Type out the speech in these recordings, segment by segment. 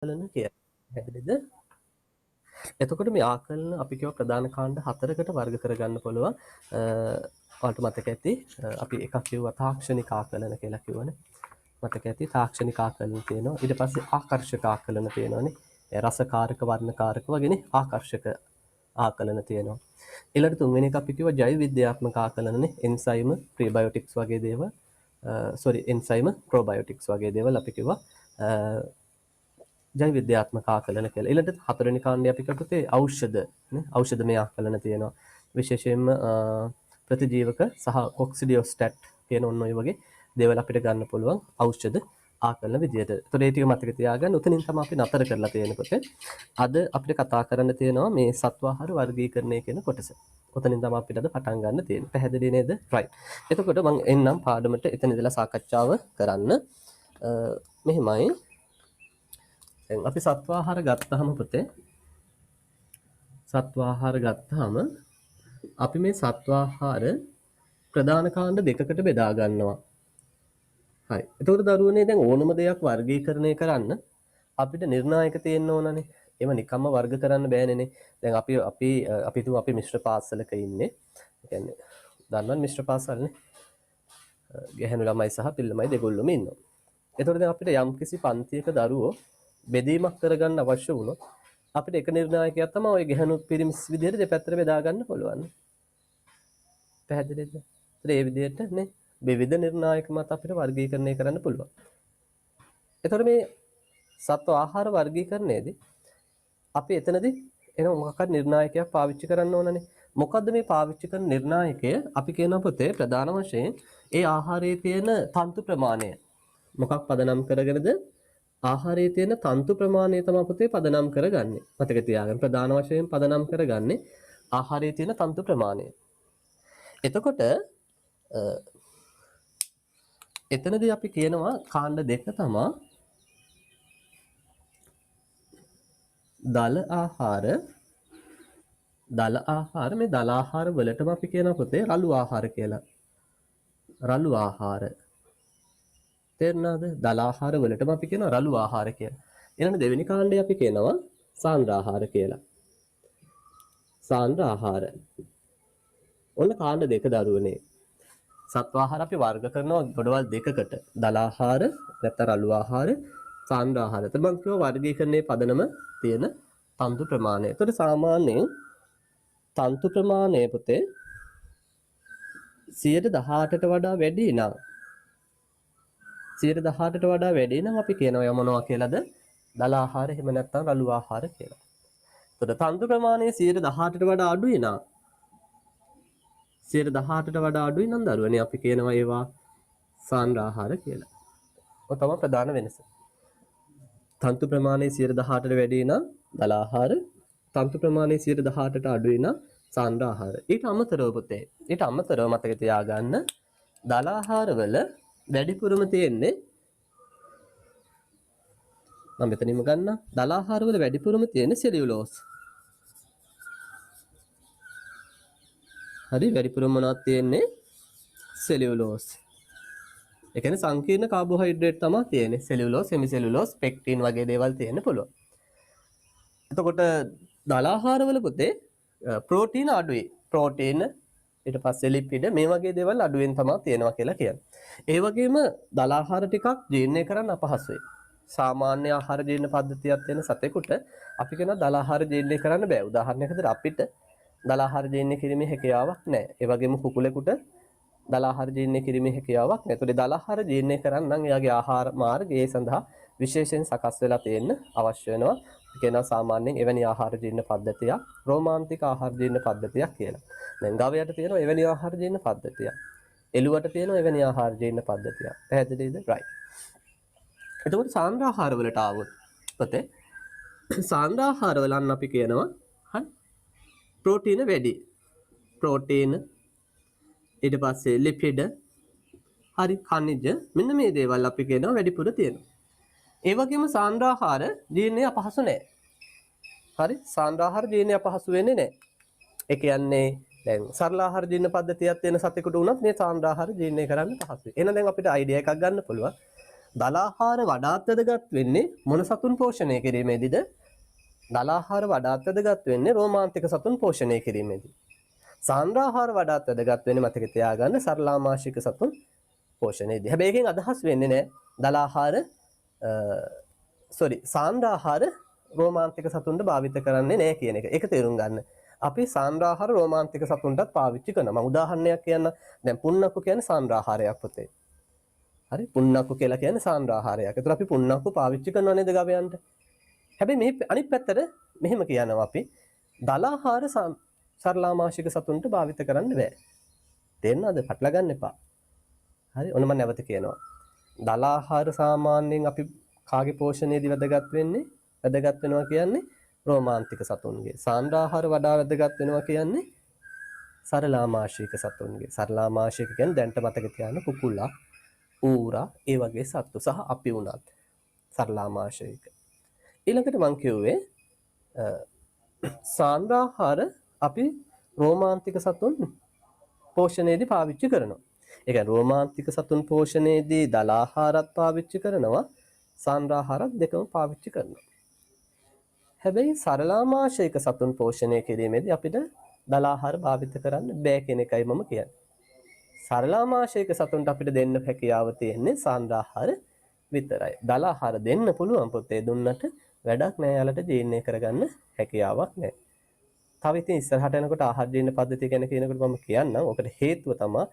ආකලන කියන්නේ. පැහැදිලිද? එතකොට මේ ආකලන අපි කියව ප්‍රධාන කාණ්ඩ 4කට වර්ග කරගන්න පුළුවන්. ඔයාලට මතක ඇති අපි එකක් කිව්වා තාක්ෂණික ආකලන කියලා කිව්වනේ. මතක ඇති තාක්ෂණික ආකලන තියෙනවා. ඊට පස්සේ ආකර්ෂක ආකලන තියෙනවානේ. රසකාරක වර්ණකාරක වගේනේ ආකර්ෂක ආකලන තියෙනවා. ඊළඟට තුන්වෙනි එක අපි කිව්වා ජෛව විද්‍යාත්මක ආකලනනේ. එන්සයිම ප්‍රීබයොටික්ස් වගේ දේවල්. එන්සයිම ප්‍රෝබයොටික්ස් වගේ දේවල් අපි කිව්වා ජෛව විද්‍යාත්මක ආකලන කියලා. ඊළඟට හතරවෙනි කාණ්ඩය අපි කටුතේ ඖෂධ නේ. ඖෂධමය ආකලන තියෙනවා. විශේෂයෙන්ම ප්‍රතිජීවක සහ කොක්සිඩියෝස්ටැට් කියන ඔන්න ඔය වගේ දේවල් අපිට ගන්න පුළුවන් ඖෂධ ආකලන විදියට. ඒතකොට ඒ ටික මතක තියාගන්න. උතනින් තමයි අපි නතර කරලා තියෙනකොට අද අපිට කතා කරන්න තියෙනවා මේ සත්වාහාර වර්ගීකරණය කියන කොටස. උතනින් තමයි අපිට අද පටන් ගන්න තියෙන්නේ. පැහැදිලි නේද? right. එතකොට මම එන්නම් පාඩමට එතන ඉඳලා සාකච්ඡාව කරන්න. මෙහෙමයි දැන් අපි සත්වාහාර ගත්තාම පුතේ සත්වාහාර ගත්තාම අපි මේ සත්වාහාර ප්‍රධාන කාණ්ඩ දෙකකට බෙදා ගන්නවා. හරි. එතකොට දරුවනේ දැන් ඕනම දෙයක් වර්ගීකරණය කරන්න අපිට නිර්ණායක තියෙන්න ඕනනේ. ඒව නිකම්ම වර්ග කරන්න බෑනේ. දැන් අපි තුමු අපි මිශ්‍ර පාසලක ඉන්නේ. ඒ කියන්නේ දන්නවනේ මිශ්‍ර පාසල්නේ. ගැහැණු ළමයි සහ පිළ ළමයි දෙගොල්ලොම ඉන්නවා. එතකොට දැන් අපිට යම්කිසි පන්තියක දරුවෝ බෙදීමක් කරගන්න අවශ්‍ය වුණොත් අපිට එක නිර්ණායකයක් තමයි ওই ගැහණු පිරිමිස් විදිහට දෙපැත්තට බෙදා ගන්න පුළුවන්. පැහැදිලිද? ඒ විදිහට නේ විවිධ නිර්ණායක මත අපිට වර්ගීකරණය කරන්න පුළුවන්. එතකොට මේ සත්ව ආහාර වර්ගීකරණයේදී අපි එතනදී එන මොකක්ද නිර්ණායකයක් පාවිච්චි කරන්න ඕනනේ. මොකද්ද මේ පාවිච්චි කරන නිර්ණායකය? අපි කියන පොතේ ප්‍රධාන වශයෙන් ඒ ආහාරයේ තියෙන තන්තු ප්‍රමාණය. මොකක් පදනම් කරගෙනද? ආහාරයේ තියෙන තන්තු ප්‍රමාණය තමයි පුතේ පදනම් කරගන්නේ. මතක තියාගන්න ප්‍රධාන වශයෙන් පදනම් කරගන්නේ ආහාරයේ තියෙන තන්තු ප්‍රමාණය. එතකොට එතනදී අපි කියනවා කාණ්ඩ දෙක තමයි දල ආහාර මේ දල ආහාර වලටම අපි කියනවා පුතේ රළු ආහාර කියලා. රළු ආහාර තේරුණාද? දල ආහාර වලටම අපි කියනවා රළු ආහාර කියලා. ඊළඟ දෙවෙනි කාණ්ඩය අපි කියනවා සාන්ද්‍ර ආහාර කියලා. සාන්ද්‍ර ආහාර. ඔන්න කාණ්ඩ දෙක දරුවනේ. සත්ව ආහාර අපි වර්ග කරනවා ගොඩවල් දෙකකට. දල ආහාර නැත්නම් රළු ආහාර, සාන්ද්‍ර ආහාර. එතකොට මම කියවා වර්ගීකරණයේ පදනම තියෙන තන්තු ප්‍රමාණය. එතකොට සාමාන්‍යයෙන් තන්තු ප්‍රමාණය පුතේ 118ට වඩා වැඩි නම් 118ට වඩා වැඩි නම් අපි කියනවා මොනවා කියලාද? දල ආහාර එහෙම නැත්නම් රළු ආහාර කියලා. එතකොට තන්තු ප්‍රමාණය 118ට වඩා අඩුයි නම් 118ට වඩා අඩුයි නම් දරුවනේ අපි කියනවා ඒවා සාන්ද්‍ර ආහාර කියලා. ඔය තමයි ප්‍රධාන වෙනස. තන්තු ප්‍රමාණය 118ට වැඩි නම් දල ආහාර, තන්තු ප්‍රමාණය 118ට අඩුයි නම් සාන්ද්‍ර ආහාර. ඊට අමතරව පුතේ ඊට අමතරව මතක තියාගන්න දල ආහාර වල වැඩිපුරම තියෙන්නේ මම මෙතනින්ම ගන්න දල ආහාර වල වැඩිපුරම තියෙන්නේ සෙලියුලෝස්. හරි වැඩිපුරම මොනවද තියෙන්නේ? සෙලියුලෝස්. ඒ කියන්නේ සංකීර්ණ කාබෝහයිඩ්‍රේට් තමයි තියෙන්නේ. සෙලියුලෝස්, හෙමිසෙලියුලෝස්, පෙක්ටින් වගේ දේවල් තියෙන්න පුළුවන්. එතකොට දල ආහාර වල පුතේ ප්‍රෝටීන අඩුයි. ප්‍රෝටීන ඊට පස්සේ ලිපිඩ මේ වගේ දේවල් අඩුවෙන් තමයි තියෙනවා කියලා කියන්නේ. ඒ වගේම දල ආහාර ටිකක් ජීර්ණය කරන්න අපහසුයි. සාමාන්‍ය ආහාර ජීර්ණ පද්ධතියක් තියෙන සතෙකුට අපි කියන දල ආහාර ජීර්ණය කරන්න බෑ. උදාහරණයක් විදිහට අපිට දල ආහාර ජීර්ණය කිරීමේ හැකියාවක් නැහැ. ඒ වගේම කුකුලෙකුට දල ආහාර ජීර්ණය කිරීමේ හැකියාවක් නැහැ. ඒතකොට දල ආහාර ජීර්ණය කරන්න නම් එයාගේ ආහාර මාර්ගය සඳහා විශේෂයෙන් සකස් වෙලා තියෙන්න අවශ්‍ය වෙනවා. කියනවා සාමාන්‍යයෙන් එවැනි ආහාර ජීර්ණ පද්ධතියක් රෝමාන්තික ආහාර ජීර්ණ පද්ධතියක් කියලා. දැන් ගවයට තියෙනවා එවැනි ආහාර ජීර්ණ පද්ධතියක්. එළුවට තියෙනවා එවැනි ආහාර ජීර්ණ පද්ධතියක්. පැහැදිලිද? right. එතකොට සාන්ද්‍ර ආහාර වලට ආවොත් පුතේ සාන්ද්‍ර ආහාර වලන් අපි කියනවා හරි ප්‍රෝටීන වැඩි. ප්‍රෝටීන ඊට පස්සේ ලිපිඩ හරි khනිජ මෙන්න මේ දේවල් අපි කියනවා වැඩිපුර තියෙනවා. ඒ වගේම සාන්ද්‍ර ආහාර ජීර්ණය අපහසු නැහැ. හරි සාන්ද්‍ර ආහාර ජීර්ණය අපහසු වෙන්නේ නැහැ. ඒ කියන්නේ දැන් සරල ආහාර ජීර්ණ පද්ධතියක් තියෙන සතෙකුට උනත් මේ සාන්ද්‍ර ආහාර ජීර්ණය කරන්න පහසුයි. එහෙනම් දැන් අපිට අයිඩියා එකක් ගන්න පුළුවන්. දල ආහාර වඩාත් වැදගත් වෙන්නේ මොන සතුන් පෝෂණය කිරීමේදීද? දල ආහාර වඩාත් වැදගත් වෙන්නේ රෝමාන්තික සතුන් පෝෂණය කිරීමේදී. සාන්ද්‍ර ආහාර වඩාත් වැදගත් වෙන්නේ මතක තියාගන්න සරලාමාශික සතුන් පෝෂණයේදී. හැබැයි එකෙන් අදහස් වෙන්නේ නැහැ දල ආහාර සාන්ද්‍ර ආහාර රෝමාන්තික සතුන්ට භාවිත කරන්නේ නැහැ කියන එක. ඒක තේරුම් ගන්න. අපි සාන්ද්‍ර ආහාර රෝමාන්තික සතුන්ටත් පාවිච්චි කරනවා. මම උදාහරණයක් කියන්න. දැන් පුන්නක්කු කියන්නේ සාන්ද්‍ර ආහාරයක් පුතේ. හරි පුන්නක්කු කියලා කියන්නේ සාන්ද්‍ර ආහාරයක්. ඒතර අපි පුන්නක්කු පාවිච්චි කරනව නේද ගවයන්ට? හැබැයි මේ අනිත් පැත්තට මෙහෙම කියනවා අපි දල ආහාර සරලාමාශික සතුන්ට භාවිත කරන්න බෑ. තේරෙනවද? පටල ගන්න එපා. හරි ඔන්න මම නැවත කියනවා. දල ආහාර සාමාන්‍යයෙන් අපි කාගේ පෝෂණයේදී වැදගත් වෙනවා කියන්නේ රෝමාන්තික සතුන්ගේ. සාන්ද්‍ර ආහාර වඩා වැදගත් වෙනවා කියන්නේ සරලාමාශික සතුන්ගේ. සරලාමාශික කියන්නේ දැන්ට මතක තියාගන්න කුකුලා, ඌරා ඒ වගේ සත්තු සහ අපි උනත් සරලාමාශික. ඊළඟට මම කිව්වේ සාන්ද්‍ර ආහාර අපි රෝමාන්තික සතුන් පෝෂණයේදී පාවිච්චි කරනවා. ඒ කියන්නේ රෝමාන්තික සතුන් පෝෂණයේදී දල ආහාරත් පාවිච්චි කරනවා, සාන්ද්‍ර ආහාරත් දෙකම පාවිච්චි කරනවා. හැබැයි සරලාමාශයක සතුන් පෝෂණය කිරීමේදී අපිට දල ආහාර භාවිත කරන්න බෑ කියන එකයි මම කියන්නේ. සරලාමාශයක සතුන්ට අපිට දෙන්න හැකියාව තියෙන්නේ සාන්ද්‍ර ආහාර විතරයි. දල ආහාර දෙන්න පුළුවන් පොතේ දුන්නට වැඩක් නෑ. යාලට ජීර්ණය කරගන්න හැකියාවක් නෑ. තව ඉතින් ඉස්සරහට යනකොට ආහාර ජීර්ණ පද්ධතිය ගැන කියනකොට මම කියන්නම්. ඔකට හේතුව තමයි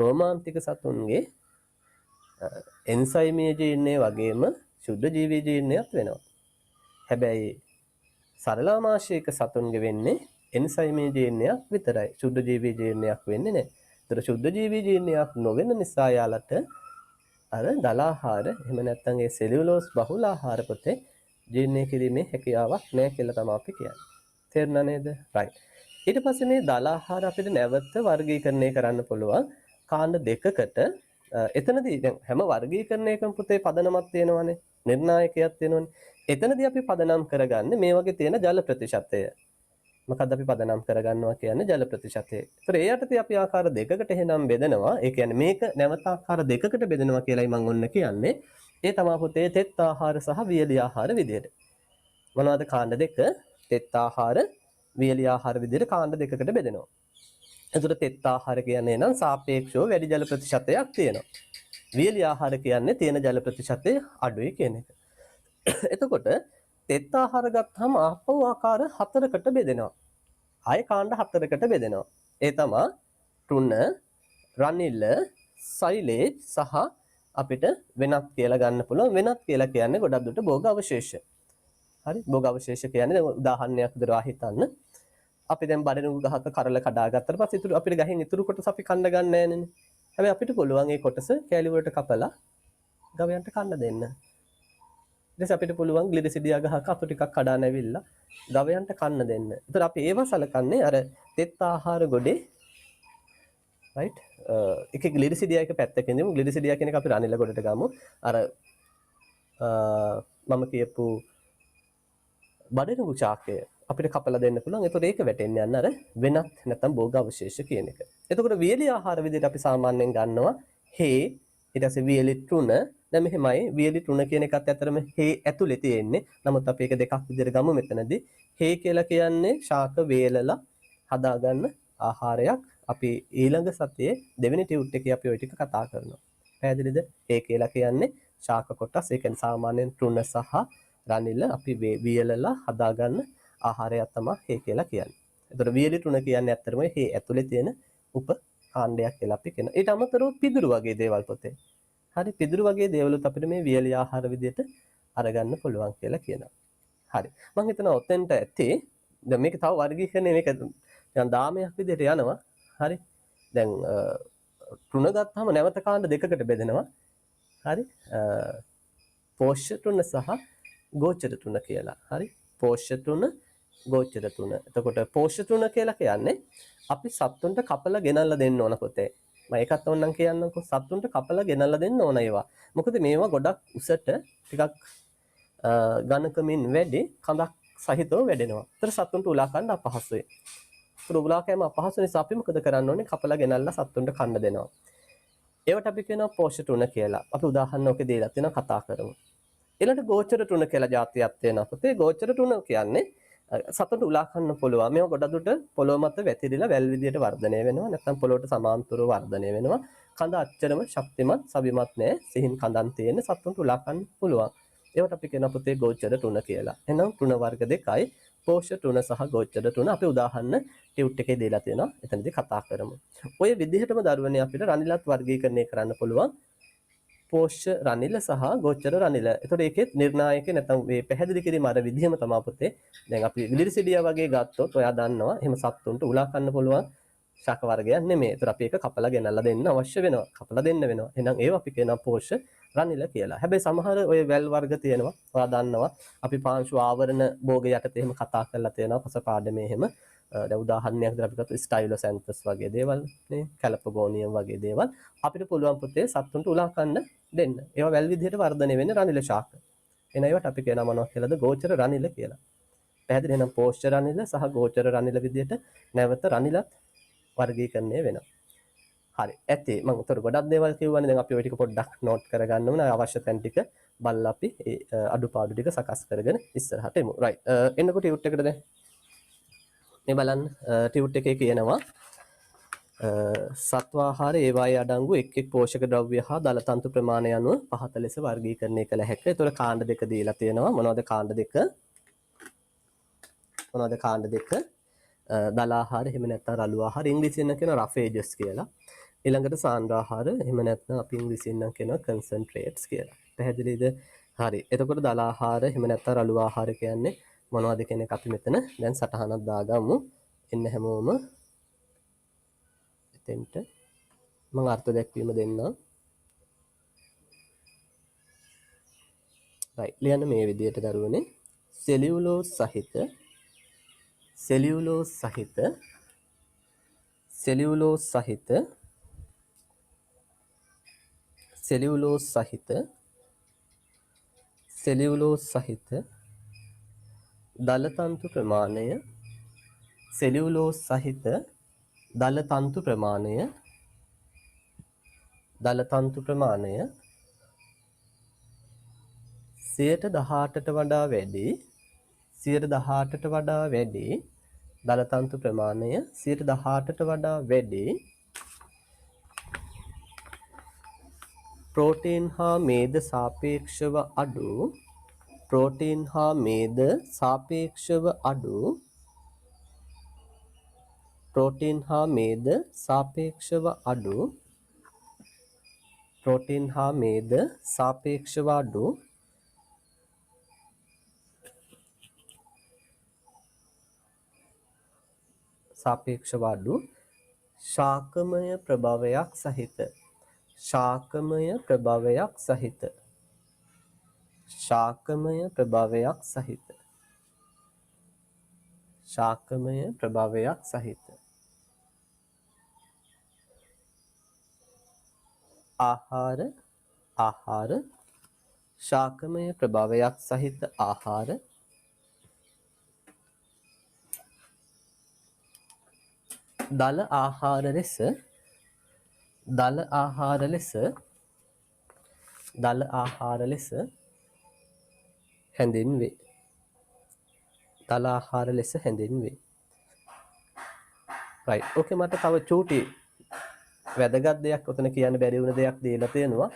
රෝමාන්තික සතුන්ගේ එන්සයිමීය ජීර්ණය වගේම ශුද්ධ ජීවී ජීර්ණයක් වෙනවා. හැබැයි සරලාමාශයක සතුන්ගේ වෙන්නේ එන්සයිමීය ජීර්ණයක් විතරයි. ශුද්ධ ජීවී ජීර්ණයක් වෙන්නේ නැහැ. ඒතර ශුද්ධ ජීවී ජීර්ණයක් නොවන නිසා යාලට අර දල ආහාර එහෙම නැත්නම් ඒ සෙලියුලෝස් බහුල ආහාර පොතේ ජීර්ණය කිරීමේ හැකියාවක් නැහැ කියලා තමයි අපි කියන්නේ. තේරුණා නේද? right. ඊට පස්සේ මේ දල ආහාර අපිට නැවත වර්ගීකරණය කරන්න පුළුවන් කාණ්ඩ දෙකකට. එතනදී දැන් හැම වර්ගීකරණයකම පුතේ පදනමක් තියෙනවානේ, නිර්ණායකයක් තියෙනවානේ. එතනදී අපි පදනම් කරගන්නේ මේ වගේ තියෙන ජල ප්‍රතිශතය. මොකද්ද අපි පදනම් කරගන්නවා කියන්නේ ජල ප්‍රතිශතය. ඒතර ඒ යටතේ අපි ආකාර දෙකකට එහෙනම් බෙදනවා. ඒ කියන්නේ මේක නැවත ආකාර දෙකකට බෙදනවා කියලායි මම ඔන්න කියන්නේ. ඒ තමයි පුතේ තෙත් ආහාර සහ වියලි ආහාර විදියට. මොනවද කාණ්ඩ දෙක? තෙත් ආහාර, වියලි ආහාර විදියට කාණ්ඩ දෙකකට බෙදෙනවා. එතකොට තෙත් ආහාර කියන්නේ නම් සාපේක්ෂව වැඩි ජල ප්‍රතිශතයක් තියෙනවා. වියලි ආහාර කියන්නේ තියෙන ජල ප්‍රතිශතය අඩුයි කියන එක. එතකොට තෙත් ආහාර ගත්තාම ආපහු ආකාර හතරකට බෙදෙනවා. ආය කාණ්ඩ හතරකට බෙදෙනවා. ඒ තමයි තෘණ, රනිල, සෛලේජ් සහ අපිට වෙනත් කියලා ගන්න පුළුවන්. වෙනත් කියලා කියන්නේ ගොඩක් දුරට භෝග අවශේෂ. හරි භෝග අවශේෂ කියන්නේ දැන් උදාහරණයක් දරවා හිතන්න. අපි දැන් බඩනු ගහක කරල කඩා ගත්තට පස්සේ ඉතුරු අපිට ගහෙන් ඉතුරු කොටස අපි කන්න ගන්න නෑනේ. හැබැයි අපිට පුළුවන් ඒ කොටස කෑලි වලට කපලා ගවයන්ට කන්න දෙන්න. ඊට අපිට පුළුවන් ග්ලිරිසිඩියා ගහක අතු ටිකක් කඩා නැවිලා ගවයන්ට කන්න දෙන්න. ඒතර අපි ඒව සලකන්නේ අර තෙත් ආහාර ගොඩේ right එකේ ග්ලිරිසිඩියා එක පැත්තකින් දෙමු. ග්ලිරිසිඩියා කියන එක අපි රනිල ගොඩට ගමු. අර මම කියපු බඩනු චාකය අපිට කපලා දෙන්න පුළුවන්. ඒතකොට ඒක වැටෙන්නේ යන අර වෙනත් නැත්නම් භෝග අවශේෂ කියන එක. එතකොට වියලි ආහාර විදිහට අපි සාමාන්‍යයෙන් ගන්නවා හේ, ඊට පස්සේ වියලි තෘණ. දැන් මෙහෙමයි වියලි තෘණ කියන එකත් ඇතරම හේ ඇතුලේ තියෙන්නේ. නමුත් අපි ඒක දෙකක් විදිහට ගමු මෙතනදී. හේ කියලා කියන්නේ ශාක වේලලා හදාගන්න ආහාරයක්. අපි ඊළඟ සතියේ දෙවෙනි ටියුට් එකේ අපි ওই ටික කතා කරනවා. පැහැදිලිද? හේ කියලා කියන්නේ ශාක කොටස්. ඒ කියන්නේ සාමාන්‍යයෙන් තෘණ සහ රනිල අපි වියලලා හදාගන්න ආහාරයක් තමයි හේ කියලා කියන්නේ. ඒතර වියලි තෘණ කියන්නේ ඇත්තටම හේ ඇතුලේ තියෙන උප කාණ්ඩයක් කියලා අපි කියනවා. ඊට අමතරව පිදුරු වගේ දේවල් පොතේ. හරි පිදුරු වගේ දේවලුත් අපිට මේ වියලි ආහාර විදිහට අරගන්න පුළුවන් කියලා කියනවා. හරි. මම හිතනවා ඔතෙන්ට ඇත්තේ දැන් මේක තව වර්ගීකරණය මේක දැන් දාමයක් විදිහට යනවා. හරි. දැන් තෘණ ගත්තාම නැවත කාණ්ඩ දෙකකට බෙදෙනවා. හරි. පෝෂ්‍ය තෘණ සහ ගෝචර තෘණ කියලා. හරි. පෝෂ්‍ය තෘණ, ගෝචර තෘණ. එතකොට පෝෂ්‍ය තෘණ කියලා කියන්නේ අපි සත්තුන්ට කපලා ගෙනල්ලා දෙන්න ඕන පොතේ. මම ඒකත් ඕනනම් කියන්නම්කෝ. සත්තුන්ට කපලා ගෙනල්ලා දෙන්න ඕන ඒවා. මොකද මේවා ගොඩක් උසට ටිකක් ඝනකමින් වැඩි කඳක් සහිතව වැඩෙනවා. ඒතර සත්තුන්ට උලා කන්න අපහසුයි. ඒතර උලා කෑම අපහසු නිසා අපි මොකද කරන්න ඕනේ? කපලා ගෙනල්ලා සත්තුන්ට කන්න දෙනවා. ඒවට අපි කියනවා පෝෂ්‍ය තෘණ කියලා. අපි උදාහරණ ඔකේ දීලා තියෙනවා කතා කරමු. ඊළඟට ගෝචර තෘණ කියලා જાතියක් තියෙනවා. පුතේ ගෝචර තෘණ කියන්නේ සතුට උලා කන්න පුළුවන්. මේව ගොඩදුට පොළොව මත වැතිරිලා වැල් විදියට වර්ධනය වෙනවා. නැත්නම් පොළොවට සමාන්තරව වර්ධනය වෙනවා. කඳ අච්චරම ශක්තිමත් සවිමත් නෑ. සිහින් කඳන් තියෙන සතුට උලා කන්න පුළුවන්. ඒවට අපි කියනවා පුතේ ගෝචර තෘණ කියලා. එහෙනම් තෘණ වර්ග දෙකයි. පෝෂ්‍ය තෘණ සහ ගෝචර තෘණ අපි උදාහරණ ටියුට් එකේ දීලා තියෙනවා. එතනදී කතා කරමු. ඔය විදිහටම දරුවනේ අපිට රනිලත් වර්ගීකරණය කරන්න පුළුවන්. පෝෂ්‍ය රනිල සහ ගෝචර රනිල. ඒතකොට ඒකෙත් නිර්ණායක නැත්නම් මේ පැහැදිලි කිරීම අර විදිහම තමයි පුතේ. දැන් අපි විලිරිසිඩියා වගේ ගත්තොත් ඔයා දන්නවා එහෙම සත්තුන්ට උලා කන්න පුළුවන් ශාක වර්ගයක් නෙමෙයි. ඒතර අපි ඒක කපලා ගෙනල්ලා දෙන්න අවශ්‍ය වෙනවා. කපලා දෙන්න වෙනවා. එහෙනම් ඒව අපි කියනවා පෝෂ්‍ය රනිල කියලා. හැබැයි සමහර ඔය වැල් වර්ග තියෙනවා. ඔයා දන්නවා අපි පාංශු ආවරණ භෝග යටතේ එහෙම කතා කරලා තියෙනවා පස පාඩමේ එහෙම. දැන් උදාහරණයක් විදිහට අපි ගත්තොත් ස්ටයිලොසැන්තස් වගේ දේවල් නේ කැලපගෝනියම් වගේ දේවල් අපිට පුළුවන් පුතේ සත්තුන්ට උලා කන්න දෙන්න. ඒවා වැල් විදිහට වර්ධනය වෙන්නේ රනිල ශාක. එන ඒවට අපි කියනවා මොනවද කියලාද ගෝචර රනිල කියලා. පැහැදිලි එහෙනම් පෝෂ්‍ය රනිල සහ ගෝචර රනිල විදිහට නැවත රනිලත් වර්ගීකරණය වෙනවා. හරි. ඇති මම උතර ගොඩක් දේවල් කිව්වනේ දැන් අපි ওই ටික පොඩ්ඩක් නෝට් කරගන්න ඕන අවශ්‍ය තැන් ටික බලලා අපි ඒ අඩුපාඩු ටික සකස් කරගෙන ඉස්සරහට එමු. රයිට්. එන්නකොට ටියුට් එකට දැන් මේ බලන්න ටියුට් එකේ කියනවා සත්වාහාර ඒවායේ අඩංගු එක් එක් පෝෂක ද්‍රව්‍ය හා දල තන්තු ප්‍රමාණය අනුව පහත ලෙස වර්ගීකරණය කළ හැකියි. ඒතකොට කාණ්ඩ දෙක දීලා තියෙනවා. මොනවද කාණ්ඩ දෙක? දල ආහාර එහෙම නැත්නම් රළු ආහාර ඉංග්‍රීසියෙන් කියන රෆේජස් කියලා. ඊළඟට සාන්ද්‍ර ආහාර එහෙම නැත්නම් අපි ඉංග්‍රීසියෙන් කියනවා කන්සන්ට්‍රේට්ස් කියලා. පැහැදිලිද? හරි. එතකොට දල ආහාර එහෙම නැත්නම් රළු ආහාර කියන්නේ මොනවද කියන එක අපි මෙතන දැන් සටහනක් දාගමු. එන්න හැමෝම එතෙන්ට මම අර්ථ දැක්වීම දෙන්නම්. රයිට්. ලියන්න මේ විදිහට දරුවනේ සෙලියුලෝස් සහිත දල තන්තු ප්‍රමාණය සෙලියුලෝස් සහිත දල තන්තු ප්‍රමාණය 118ට වඩා වැඩි 118ට වඩා වැඩි දල තන්තු ප්‍රමාණය 118ට වඩා වැඩි ප්‍රෝටීන් හා මේද සාපේක්ෂව අඩු ශාකමය ප්‍රභවයක් සහිත ආහාර ශාකමය ප්‍රභවයක් සහිත ආහාර දල ආහාර ලෙස හැඳින්වේ. right okay මට තව චූටි වැදගත් දෙයක් ඔතන කියන්න බැරි වුණ දෙයක් දීලා තියෙනවා.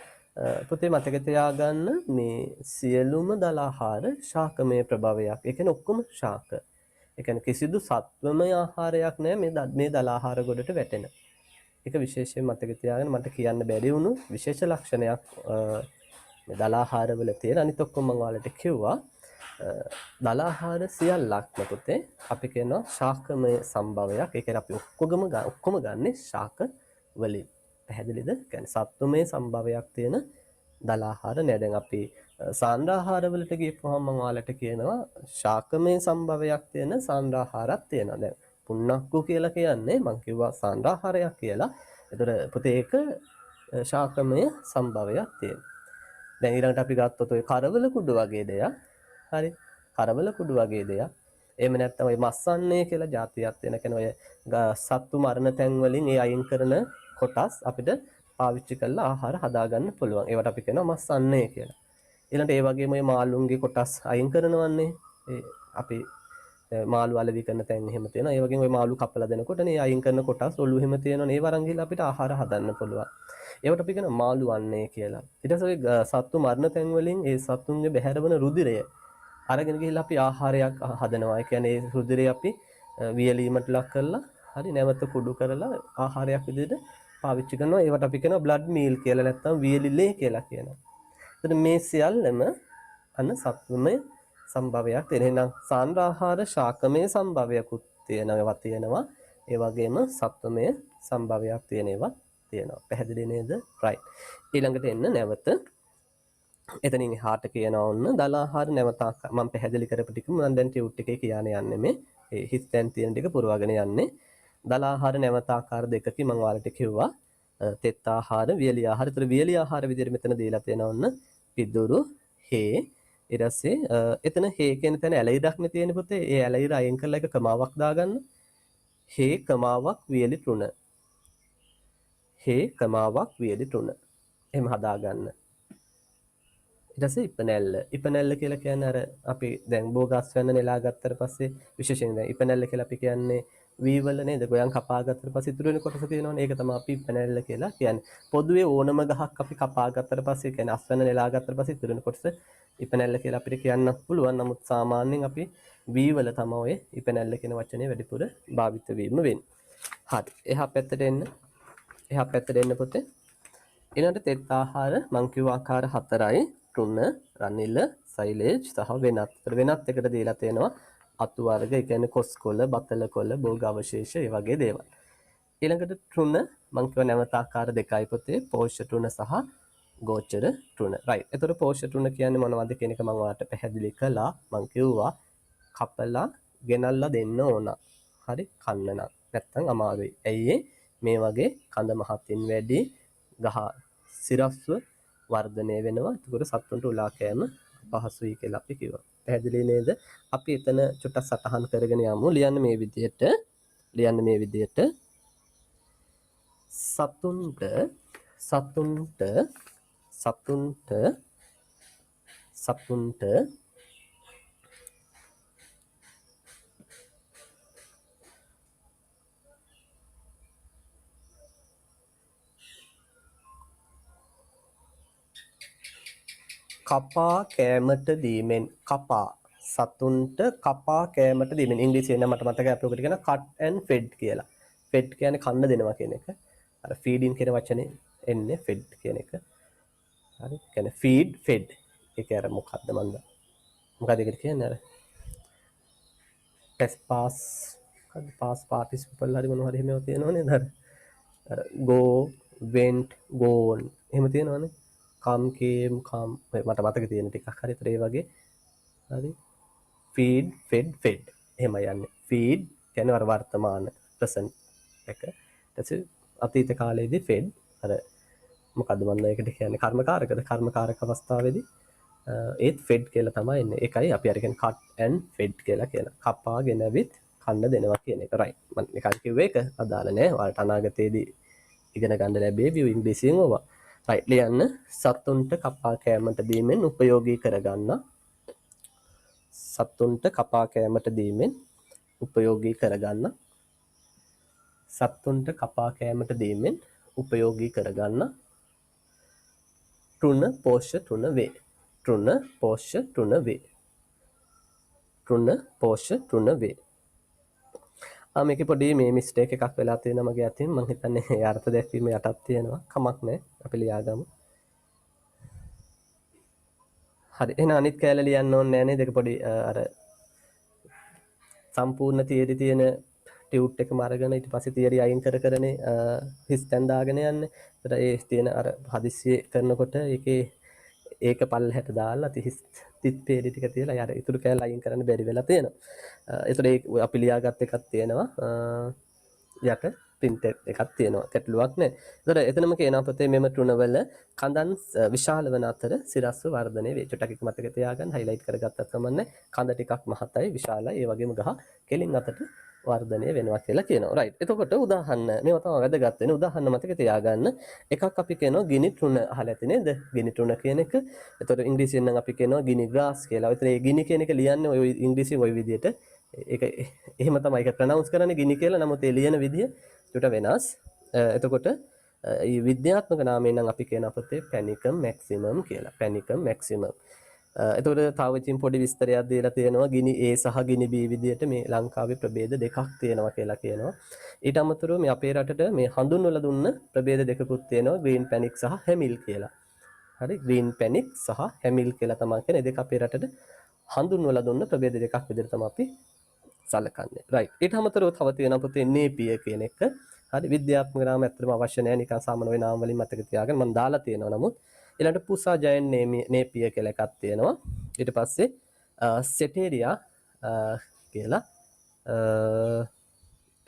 පුතේ මතක තියාගන්න මේ සියලුම දල ආහාර ශාකමය ප්‍රභවයක්. ඒ කියන්නේ ඔක්කොම ශාක. ඒ කියන්නේ කිසිදු සත්වමය ආහාරයක් නැහැ මේ දල ආහාර ගොඩට වැටෙන. ඒක විශේෂයෙන් මතක තියාගන්න මට කියන්න බැරි වුණු විශේෂ ලක්ෂණයක් මේ දල ආහාරවල තියෙන. අනිත් ඔක්කොම මම ඔයාලට කිව්වා. දල ආහාර සියල්ලක්ම පුතේ අපි කියනවා ශාකමය සම්භවයක්. ඒ කියන්නේ අපි ඔක්කොම ගන්නෙ ශාක වලින්. පැහැදිලිද? කියන්නේ සත්වමය සම්භවයක් තියෙන දල ආහාර නෑ. දැන් අපි සාන්ද්‍ර ආහාර වලට ගියපුවාම මම ඔයාලට කියනවා ශාකමය සම්භවයක් තියෙන සාන්ද්‍ර ආහාරයක් තියෙනවා. දැන් පුන්නක්කු කියලා කියන්නේ මම කිව්වා සාන්ද්‍ර ආහාරයක් කියලා. ඒතර පුතේ ඒක ශාකමය සම්භවයක් තියෙනවා. දැන් ඊළඟට අපි ගත්තොත් ඔය කරවල කුඩු වගේ දෙයක්. හරි. කරවල කුඩු වගේ දෙයක්. එහෙම නැත්නම් ඔය මස්සන්නේ කියලා જાතියක් තියෙන. කියන්නේ ඔය සත්තු මරණ තැන් වලින් ඒ අයින් කරන කොටස් අපිට පාවිච්චි කරලා ආහාර හදාගන්න පුළුවන්. ඒවට අපි කියනවා මස් අන්නේ කියලා. ඊළඟට ඒ වගේම මේ මාළුන්ගේ කොටස් අයින් කරනවන්නේ. අපි මාළු අලෙවි කරන තැන් එහෙම තියෙනවා. ඒ වගේම ওই මාළු කපලා දෙනකොටනේ අයින් කරන කොටස් ඔළුව එහෙම තියෙනවනේ. ඒ වරන් ගිහලා අපිට ආහාර හදන්න පුළුවන්. ඒවට අපි කියනවා මාළු අන්නේ කියලා. ඊට පස්සේ සත්තු මරණ තැන් වලින් ඒ සත්තුන්ගේ බැහැරවන රුධිරය අරගෙන ගිහලා අපි ආහාරයක් හදනවා. ඒ කියන්නේ ඒ රුධිරය අපි වියලීමට ලක් කරලා හරි නැවත කුඩු කරලා ආහාරයක් විදිහට පාවිච්චි කරනවා. ඒවට අපි කියනවා බ්ලඩ් මීල් කියලා නැත්නම් වියලිලේ කියලා කියනවා. එතන මේ සියල්ලම අන්න සත්වමය සම්භවයක් තියෙන. එහෙනම් සාන්ද්‍රාහාර ශාකමය සම්භවයකුත් තියෙනවා. ඒ වගේම සත්වමය සම්භවයක් තියෙනවා. පැහැදිලි නේද? රයිට්. ඊළඟට එන්න නැවත එතනින් එහාට කියනවා ඔන්න දල ආහාර නැවත මම පැහැදිලි කරපු ටික මම දැන් ටියුට් එකේ කියන්නේ යන්නේ මේ හිස් දැන් තියෙන ටික පුරවගෙන යන්නේ. දල ආහාර නැවත ආකාර දෙකකින් මම ඔයාලට කිව්වා. තෙත් ආහාර, වියලි ආහාර. ඒතර වියලි ආහාර විදිහට මෙතන දීලා තියෙනවා ඔන්න පිදුරු, හේ. ඊට පස්සේ එතන හේ කියන තැන ඇලයිරක් නේ තියෙන්නේ පුතේ. ඒ ඇලයිර අයින් කරලා එක කමාවක් දාගන්න. හේ කමාවක් වියලි තෘණ. හේ කමාවක් වියලි තෘණ. එහෙම හදාගන්න. ඊට පස්සේ ඉපනැල්ල. ඉපනැල්ල කියලා කියන්නේ අර අපි දැන් බෝගස් වෙන නෙලා ගත්තට පස්සේ විශේෂයෙන් දැන් ඉපනැල්ල කියලා අපි කියන්නේ වී වල නේද? ගොයන් කපා ගත්තට පස්සේ ඉතුරු වෙන කොටස තියෙනවනේ. ඒක තමයි අපි ඉපනැල්ල කියලා කියන්නේ. පොදුවේ ඕනම ගහක් අපි කපා ගත්තට පස්සේ කියන්නේ අස් වෙන නෙලා ගත්තට පස්සේ ඉතුරු වෙන කොටස ඉපනැල්ල කියලා අපිට කියන්න පුළුවන්. නමුත් සාමාන්‍යයෙන් අපි වී වල තමයි ඔය ඉපනැල්ල කියන වචනේ වැඩිපුර භාවිත වීම වෙන්නේ. හරි. එහා පැත්තට එන්න. එහා පැත්තට එන්න පුතේ. ඊළඟට තෙත් ආහාර මං කිව්ව ආකාර 4යි. තෘණ, රනිල, සෛලේජ් සහ වෙනත්. වෙනත් එකට දීලා තියෙනවා අතු වර්ග, ඒ කියන්නේ කොස් කොළ, බතල කොළ, භෝග අවශේෂ, ඒ වගේ දේවල්. ඊළඟට තෘණ මං කියව නැවත ආකාර දෙකයි පුතේ. පෝෂ්‍ය තෘණ සහ ගෝචර තෘණ. රයිට්. එතකොට පෝෂ්‍ය තෘණ කියන්නේ මොනවද කියන එක මම ඔයාලට පැහැදිලි කළා. මං කිව්වා කපලා ගෙනල්ලා දෙන්න ඕන. හරි? කන්න නම්. නැත්තම් අමාරුයි. ඇයි මේ වගේ කඳ මහතින් වැඩි ගහ සිරස්ව වර්ධනය වෙනවා. ඒකට සත්තුන්ට උලා කෑම පහසුයි කියලා අපි කිව්වා. පැහැදිලි නේද? අපි එතන චුට්ටක් සටහන් කරගෙන යමු. ලියන්න මේ විදිහට. සත්තුන්ට කපා කෑමට දීමෙන් සතුන්ට කපා කෑමට දීමෙන් ඉංග්‍රීසියෙන් මට මතකයි අපි ඔකට කියන cut and fed කියලා. fed කියන්නේ කන්න දෙනවා කියන එක. අර feeding කියන වචනේ එන්නේ fed කියන එක. හරි. කියන්නේ feed fed. ඒක අර මොකද්ද මන්ද? මොකද ඒකට කියන්නේ අර past participle හරි මොනවා හරි එහෙම තියෙනවනේ නේද? අර go went gone එහෙම තියෙනවනේ. come came come මට මතක තියෙන ටිකක් හරි. ඒතර ඒ වගේ හරි feed fed එහෙම යන්නේ. feed කියන්නේ අර වර්තමාන present එක. ඊට අතීත කාලයේදී fed අර මොකද්ද මම ඒකට කියන්නේ කර්මකාරක අවස්ථාවේදී ඒත් fed කියලා තමයි එන්නේ. ඒකයි අපි අර කියන්නේ cut and fed කියලා කියනවා. කපාගෙන විත් කන්න දෙනවා කියන එක. right. මම නිකන් කිව්වේ ඒක අදාළ නෑ. ඔයාලට අනාගතයේදී ඉගෙන ගන්න ලැබෙවි ඉංග්‍රීසියෙන් ඕවා. right. ලියන්න සත්තුන්ට කපා කෑමට දීමෙන් උපයෝගී කරගන්න. සත්තුන්ට කපා කෑමට දීමෙන් උපයෝගී කරගන්න. සත්තුන්ට කපා කෑමට දීමෙන් උපයෝගී කරගන්න. තෘණ පෝෂ්‍ය තෘණ වේ. තෘණ පෝෂ්‍ය තෘණ වේ. තෘණ පෝෂ්‍ය තෘණ වේ. මේකේ පොඩි මේ මිස්ටේක් එකක් වෙලා තියෙනවා මගේ අතින්. මම හිතන්නේ ඒ අර්ථ දැක්වීම යටත් තියෙනවා. කමක් නැහැ. අපි ලියාගමු. හරි. එහෙනම් අනිත් කෑල්ල ලියන්න ඕනේ නැහැ නේද? ඒක පොඩි අර සම්පූර්ණ තියරි තියෙන ටියුට් එකම අරගෙන ඊට පස්සේ තියරි අයින් කරනේ හිස් තැන් දාගෙන යන්නේ. ඒතර ඒ තියෙන අර හදිස්සියේ කරනකොට ඒකේ ඒක පල්ලහැට දාලා තිත් පේරි ටික තියලා යාර ඉතුරු කෑල්ල අයින් කරන්න බැරි වෙලා තියෙනවා. ඒතර ඒ අපි ලියාගත් එකක් තියෙනවා යට printed එකක් තියෙනවා. ගැටලුවක් නැහැ. ඒතර එතනම කියනවා පොතේ මෙම තෘණවල කඳන් විශාල වන අතර සිරස්ව වර්ධනය වේ. චුට්ටක් එක මතක තියාගන්න highlight කරගත්තත් කමන්නේ. කඳ ටිකක් මහතයි විශාලයි. ඒ වගේම ගහ කෙලින් අතට වර්ධනය වෙනවා කියලා කියනවා. right. එතකොට උදාහරණ මේවා තමයි වැදගත් වෙන. උදාහරණ මතක තියාගන්න. එකක් අපි කියනවා ගිනි තෘණ අහලා ඇති නේද? ගිනි තෘණ කියන එක. එතකොට ඉංග්‍රීසියෙන් නම් අපි කියනවා ගිනි ග්‍රාස් කියලා. ඒතර මේ ගිනි කියන එක ලියන්නේ ඔය ඉංග්‍රීසියෙන් ওই විදිහට. ඒක එහෙම තමයි ඒක ප්‍රනවුන්ස් කරන්නේ ගිනි කියලා. නමුත් ඒ ලියන විදිය චුට වෙනස්. එතකොට මේ විද්‍යාත්මක නාමයෙන් නම් අපි කියන අපතේ පැනිකම් මැක්සිමම් කියලා. පැනිකම් මැක්සිමම්. එතකොට තව ඉතින් පොඩි විස්තරයක් දීලා තියෙනවා ගිනි A සහ ගිනි B විදියට මේ ලංකාවේ ප්‍රභේද දෙකක් තියෙනවා කියලා කියනවා. ඊට අමතරව මේ අපේ රටට මේ හඳුන්වලා දුන්න ප්‍රභේද දෙකකුත් තියෙනවා green panic සහ හැමිල් කියලා. හරි green panic සහ හැමිල් කියලා තමයි කියන්නේ දෙක අපේ රටට හඳුන්වලා දුන්න ප්‍රභේද දෙකක් විදිහට තමයි අපි සලකන්නේ. right. ඊට අමතරව තව තියෙනවා පුතේ නේපිය කියන එක. හරි විද්‍යාත්මක නාම ඇත්තටම අවශ්‍ය නැහැ නිකන් සාමාන්‍ය නාම වලින් මතක තියාගන්න මම දාලා තියෙනවා නමුත් ඊළඟට පුසා ජයන් නේපිය කියලා එකක් තියෙනවා. ඊට පස්සේ සෙටේරියා කියලා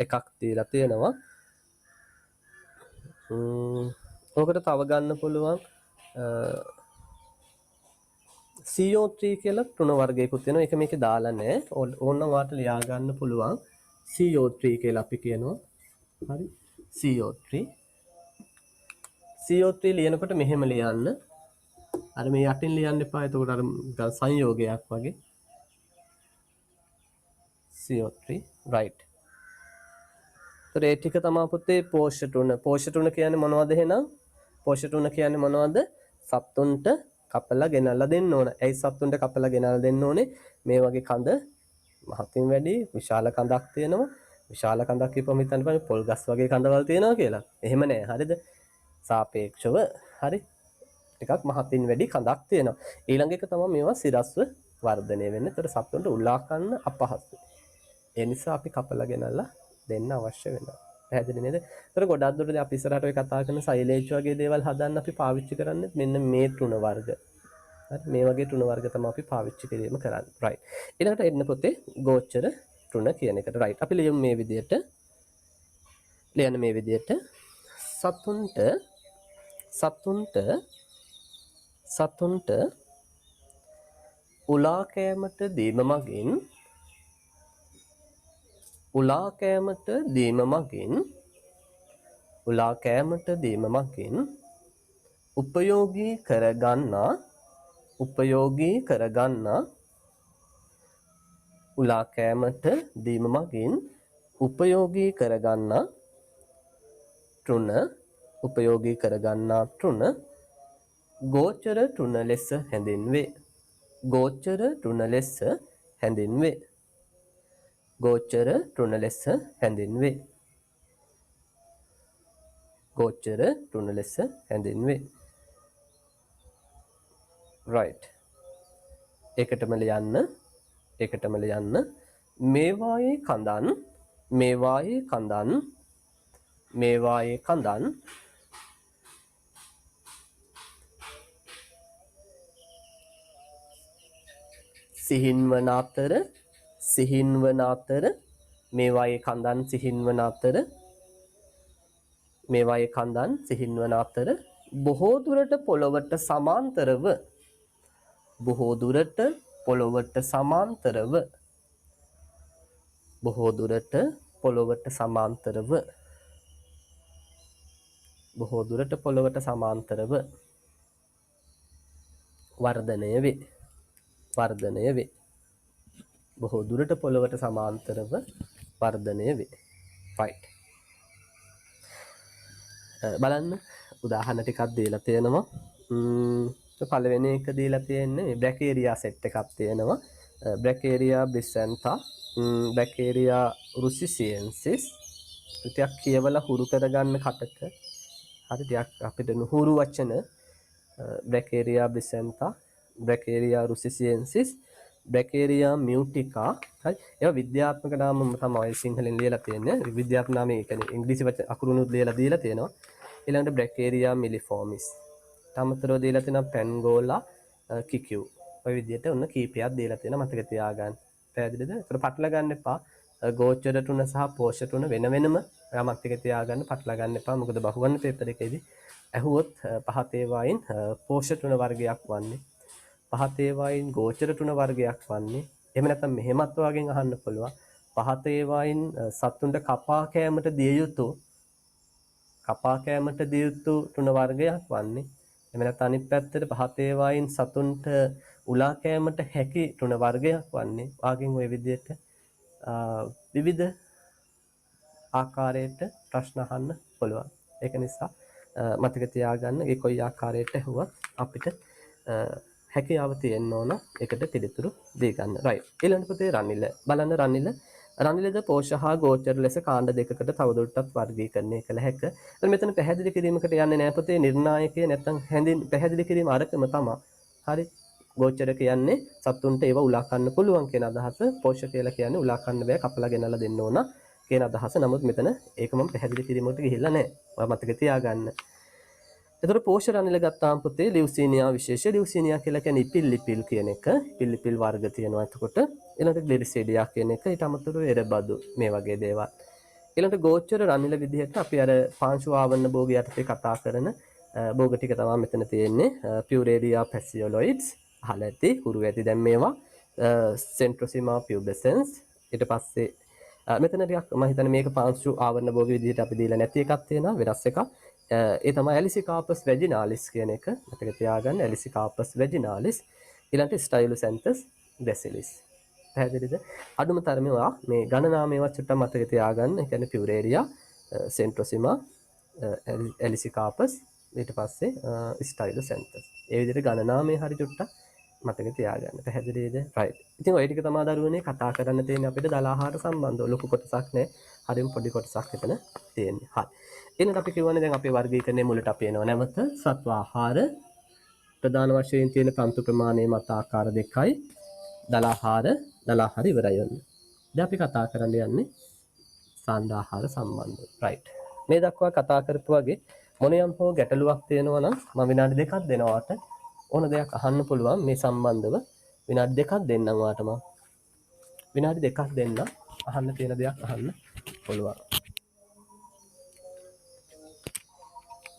එකක් දීලා තියෙනවා. ඔකට තව ගන්න පුළුවන් CO3 කියලා තෘණ වර්ගයකුත් තියෙනවා. ඒක මේකේ දාලා නැහැ. ඕනනම් වාට ලියා ගන්න පුළුවන් CO3 කියලා අපි කියනවා. හරි CO3 ලියනකොට මෙහෙම ලියන්න. අර මේ යටින් ලියන්න එපා. එතකොට අර සංයෝගයක් වගේ. CO3 right. ඒතර ඒ ටික තමයි පුතේ පෝෂ්‍ය තෘණ. පෝෂ්‍ය තෘණ කියන්නේ මොනවද එහෙනම්? පෝෂ්‍ය තෘණ කියන්නේ මොනවද? සත්තුන්ට කපලා ගෙනල්ලා දෙන්න ඕන. ඇයි සත්තුන්ට කපලා ගෙනල්ලා දෙන්න ඕනේ? මේ වගේ කඳ මහතින් වැඩි විශාල කඳක් තියෙනවා. විශාල කඳක් කියපුවම හිතන්න බෑ පොල් ගස් වගේ කඳවල් තියෙනවා කියලා. එහෙම නෑ. හරිද? සාපේක්ෂව හරි ටිකක් මහතින් වැඩි කඳක් තියෙනවා. ඊළඟ එක තමයි මේවා සිරස්ව වර්ධනය වෙන්නේ. ඒතර සත්තුන්ට උලා කන්න අපහසුයි. ඒ නිසා අපි කපලා ගෙනල්ලා දෙන්න අවශ්‍ය වෙනවා. පැහැදිලි නේද? ඒතර ගොඩක් දුරට අපි ඉස්සරහට ඔය කතා කරන සයිලේජ් වගේ දේවල් හදන්න අපි පාවිච්චි කරන්නේ මෙන්න මේ තෘණ වර්ග. හරි මේ වගේ තෘණ වර්ග තමයි අපි පාවිච්චි කිරීම කරන්නේ. right. ඊළඟට එන්න පොතේ ගෝචර තෘණ කියන එකට. right. අපි ලියමු මේ විදිහට. ලියන්න මේ විදිහට. සතුන්ට උලා කෑමට දීම මගින් උපයෝගී කරගන්නා තෘණ ගෝචර තෘණ ලෙස හැඳින්වේ. ගෝචර තෘණ ලෙස හැඳින්වේ. right. ඒකටම ලියන්න. මේවායේ කඳන් සිහින්වන අතර මේවායේ කඳන් සිහින්වන අතර බොහෝ දුරට පොළොවට සමාන්තරව වර්ධනය වේ. right. බලන්න උදාහරණ ටිකක් දීලා තියෙනවා. පළවෙනි එක දීලා තියෙන්නේ බ්‍රැකේරියා සෙට් එකක් තියෙනවා. බ්‍රැකේරියා බ්‍රිසැන්තා, බ්‍රැකේරියා රුසිසියෙන්සිස්. ටිකක් කියවලා හුරු කරගන්න කටට. හරි ටිකක් අපිට නුහුරු වචන බ්‍රැකේරියා බ්‍රිසැන්තා, බ්‍රැකේරියා රුසිසියෙන්සිස්, බ්‍රැකේරියා මියුටිකා. හරි ඒවා විද්‍යාත්මක නාම තමයි සිංහලෙන් ලියලා තියෙන්නේ. විද්‍යාත්මක නාමය කියන්නේ ඉංග්‍රීසි වචන අකුරුනුත් ලියලා දීලා තියෙනවා. ඊළඟට බ්‍රැකේරියා මිලිෆෝමිස්. තමතරව දීලා තියෙනවා පැන්ගෝලා කිකියු. ඔය විදිහට ඔන්න කීපයක් දීලා තියෙනවා මතක තියාගන්න. පැහැදිලිද? ඒතර පටල ගන්න එපා. ගෝචර තුන සහ පෝෂ තුන වෙන වෙනම යමක් ටික තියාගන්න පටල ගන්න එපා. මොකද බහුවර්ණ පේපර් එකේදී ඇහුවොත් පහත ඒවායින් පෝෂ තුන වර්ගයක් වන්නේ. පහත ඒවායින් ගෝචර තුන වර්ගයක් වන්නේ. එහෙම නැත්නම් මෙහෙමත් වගේ අහන්න පුළුවන්. පහත ඒවායින් සතුන්ට කපා කෑමට දිය යුතු තුන වර්ගයක් වන්නේ. එහෙම නැත්නම් අනිත් පැත්තට පහත ඒවායින් සතුන්ට උලා කෑමට හැකි තුන වර්ගයක් වන්නේ. වාගෙන් ওই විදිහට විවිධ ආකාරයට ප්‍රශ්න අහන්න පුළුවන්. ඒක නිසා මතක තියාගන්න ඒ කොයි ආකාරයට ඇහුවත් අපිට හැකියාව තියෙන්න ඕන ඒකට පිළිතුරු දී ගන්න. රයිට්. ඊළඟ පුතේ රනිල. බලන්න රනිලද පෝෂ හා ගෝචර ලෙස කාණ්ඩ දෙකකට තවදුරටත් වර්ගීකරණය කළ හැක. එතන මෙතන පැහැදිලි කිරීමකට යන්නේ නැහැ පුතේ. නිර්ණායකය නැත්නම් පැහැදිලි කිරීම අරකම තමයි. හරි. ගෝචර කියන්නේ සතුන්ට ඒව උලා කන්න පුළුවන් කියන අදහස. පෝෂ කියලා කියන්නේ උලා කන්න බෑ කපලා ගෙනල්ලා දෙන්න ඕන කියන අදහස. නමුත් මෙතන ඒක මම පැහැදිලි කිරීමකට ගිහිල්ලා නැහැ. ඔයා මතක තියාගන්න. එතකොට පෝෂ රනිල ගත්තාම පුතේ ලියුසීනියා විශේෂ ලියුසීනියා කියලා කියන්නේ ඉපිල්ලිපිල් කියන එක. ඉපිල්ලිපිල් වර්ග තියෙනවා. එතකොට ඊළඟට ග්ලිරිසීඩියා කියන එක ඊට අමතරව එරබදු මේ වගේ දේවල්. ඊළඟට ගෝචර රනිල විදිහට අපි අර පාංශු ආවරණ භෝග යටතේ කතා කරන භෝග ටික තමයි මෙතන තියෙන්නේ. පියුරේරියා පැසියොලොයිඩ්ස් අහලා ඇති හුරු ඇති දැන් මේවා සෙන්ට්‍රොසීමා පියුබෙසෙන්ස් ඊට පස්සේ මෙතන ටිකක් මම හිතන්නේ මේක පාංශු ආවරණ භෝග විදිහට අපි දීලා නැති එකක් තියෙනවා වෙනස් එකක්. ඒ තමයි ඇලිසිකාපස් වෙජිනාලිස් කියන එක. මතක තියාගන්න ඇලිසිකාපස් වෙජිනාලිස් ඊළඟට ස්ටයිලොසැන්තස් බැසිලිස්. පැහැදිලිද? අඩුම තරමේ ඔයා මේ ගණනාමේවත් චුට්ටක් මතක තියාගන්න. ඒ කියන්නේ පියුරේරියා, සෙන්ට්‍රොසීමා, ඇලිසිකාපස් ඊට පස්සේ ස්ටයිලොසැන්තස්. ඒ විදිහට ගණනාමේ හරි චුට්ටක් මතක තියාගන්න. පැහැදිලිද? රයිට්. ඉතින් ඔය ටික තමයි දරුවනේ කතා කරන්න තියෙන්නේ අපිට දල ආහාර සම්බන්ධව. ලොකු කොටසක් නෑ. හරිම පොඩි කොටසක් එතන තියෙන්නේ. හරි. ඊළඟට අපි කියවනේ දැන් අපේ වර්ගීකරණයේ මුලට අපි එනවා නැවත සත්ව ආහාර ප්‍රධාන වශයෙන් තියෙන තන්තු ප්‍රමාණය මත ආකාර දෙකයි. දල ආහාර ඉවරයි යන්නේ. දැන් අපි කතා කරන්න යන්නේ සාන්ද ආහාර සම්බන්ධව. රයිට්. මේ දක්වා කතා කරපු වගේ මොනියම් හෝ ගැටලුවක් තියෙනවා නම් මම විනාඩි දෙකක් දෙනවාට ඕන දෙයක් අහන්න පුළුවන් මේ සම්බන්ධව. විනාඩි දෙකක් දෙන්නම් ඔයාලට මම. විනාඩි දෙකක් දෙන්න අහන්න තියෙන දෙයක් අහන්න පුළුවන්.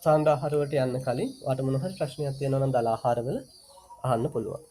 සාන්ද ආහාර වලට යන්න කලින් ඔයාලට මොන හරි ප්‍රශ්නයක් තියෙනවා නම් දල ආහාරවල අහන්න පුළුවන්.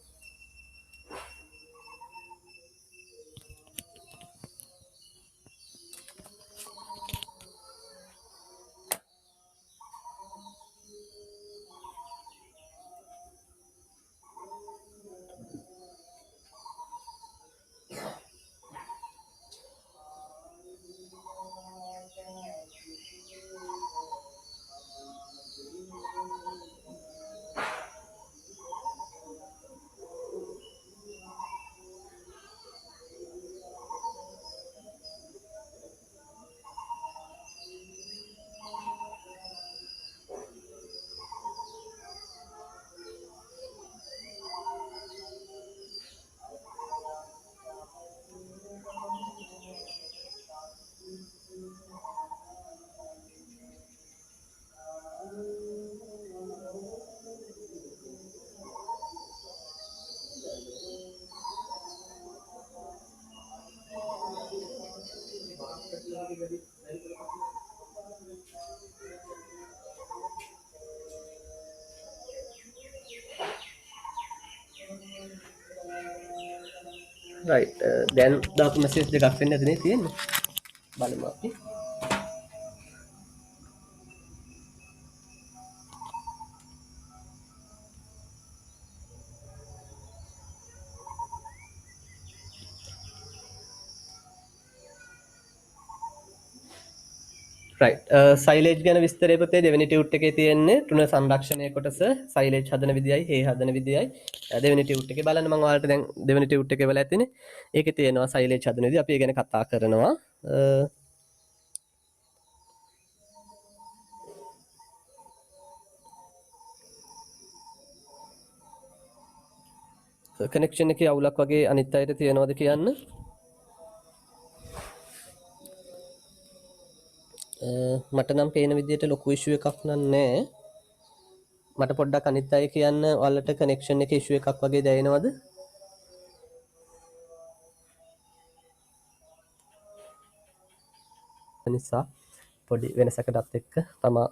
රයිට්. දැන් දාපු මෙසේජ් දෙකක් වෙන්න ඇතිනේ තියෙන්නේ. බලමු අපි. රයිට්. සයිලේජ් ගැන විස්තරය පුතේ දෙවෙනි ටියුට් එකේ තියෙන්නේ තුන සංරක්ෂණය කොටස සයිලේජ් හදන විදියයි හේ හදන විදියයි දෙවෙනි ටියුට් එකේ බලන්න මම ඔයාලට දැන් දෙවෙනි ටියුට් එකේ වෙලා ඇතිනේ. ඒකේ තියෙනවා සයිලේජ් හදන විදිය අපි ඒ ගැන කතා කරනවා. කනෙක්ෂන් එකේ අවුලක් වගේ අනිත් අයට තියෙනවද කියන්න? මට නම් පේන විදිහට ලොකු ඉෂුව එකක් නෑ. මට පොඩ්ඩක් අනිත් අය කියන්න ඔයාලට කනෙක්ෂන් එකේ ඉෂුව එකක් වගේ දැනෙනවද? නිසා පොඩි වෙනසකටත් එක්ක තමා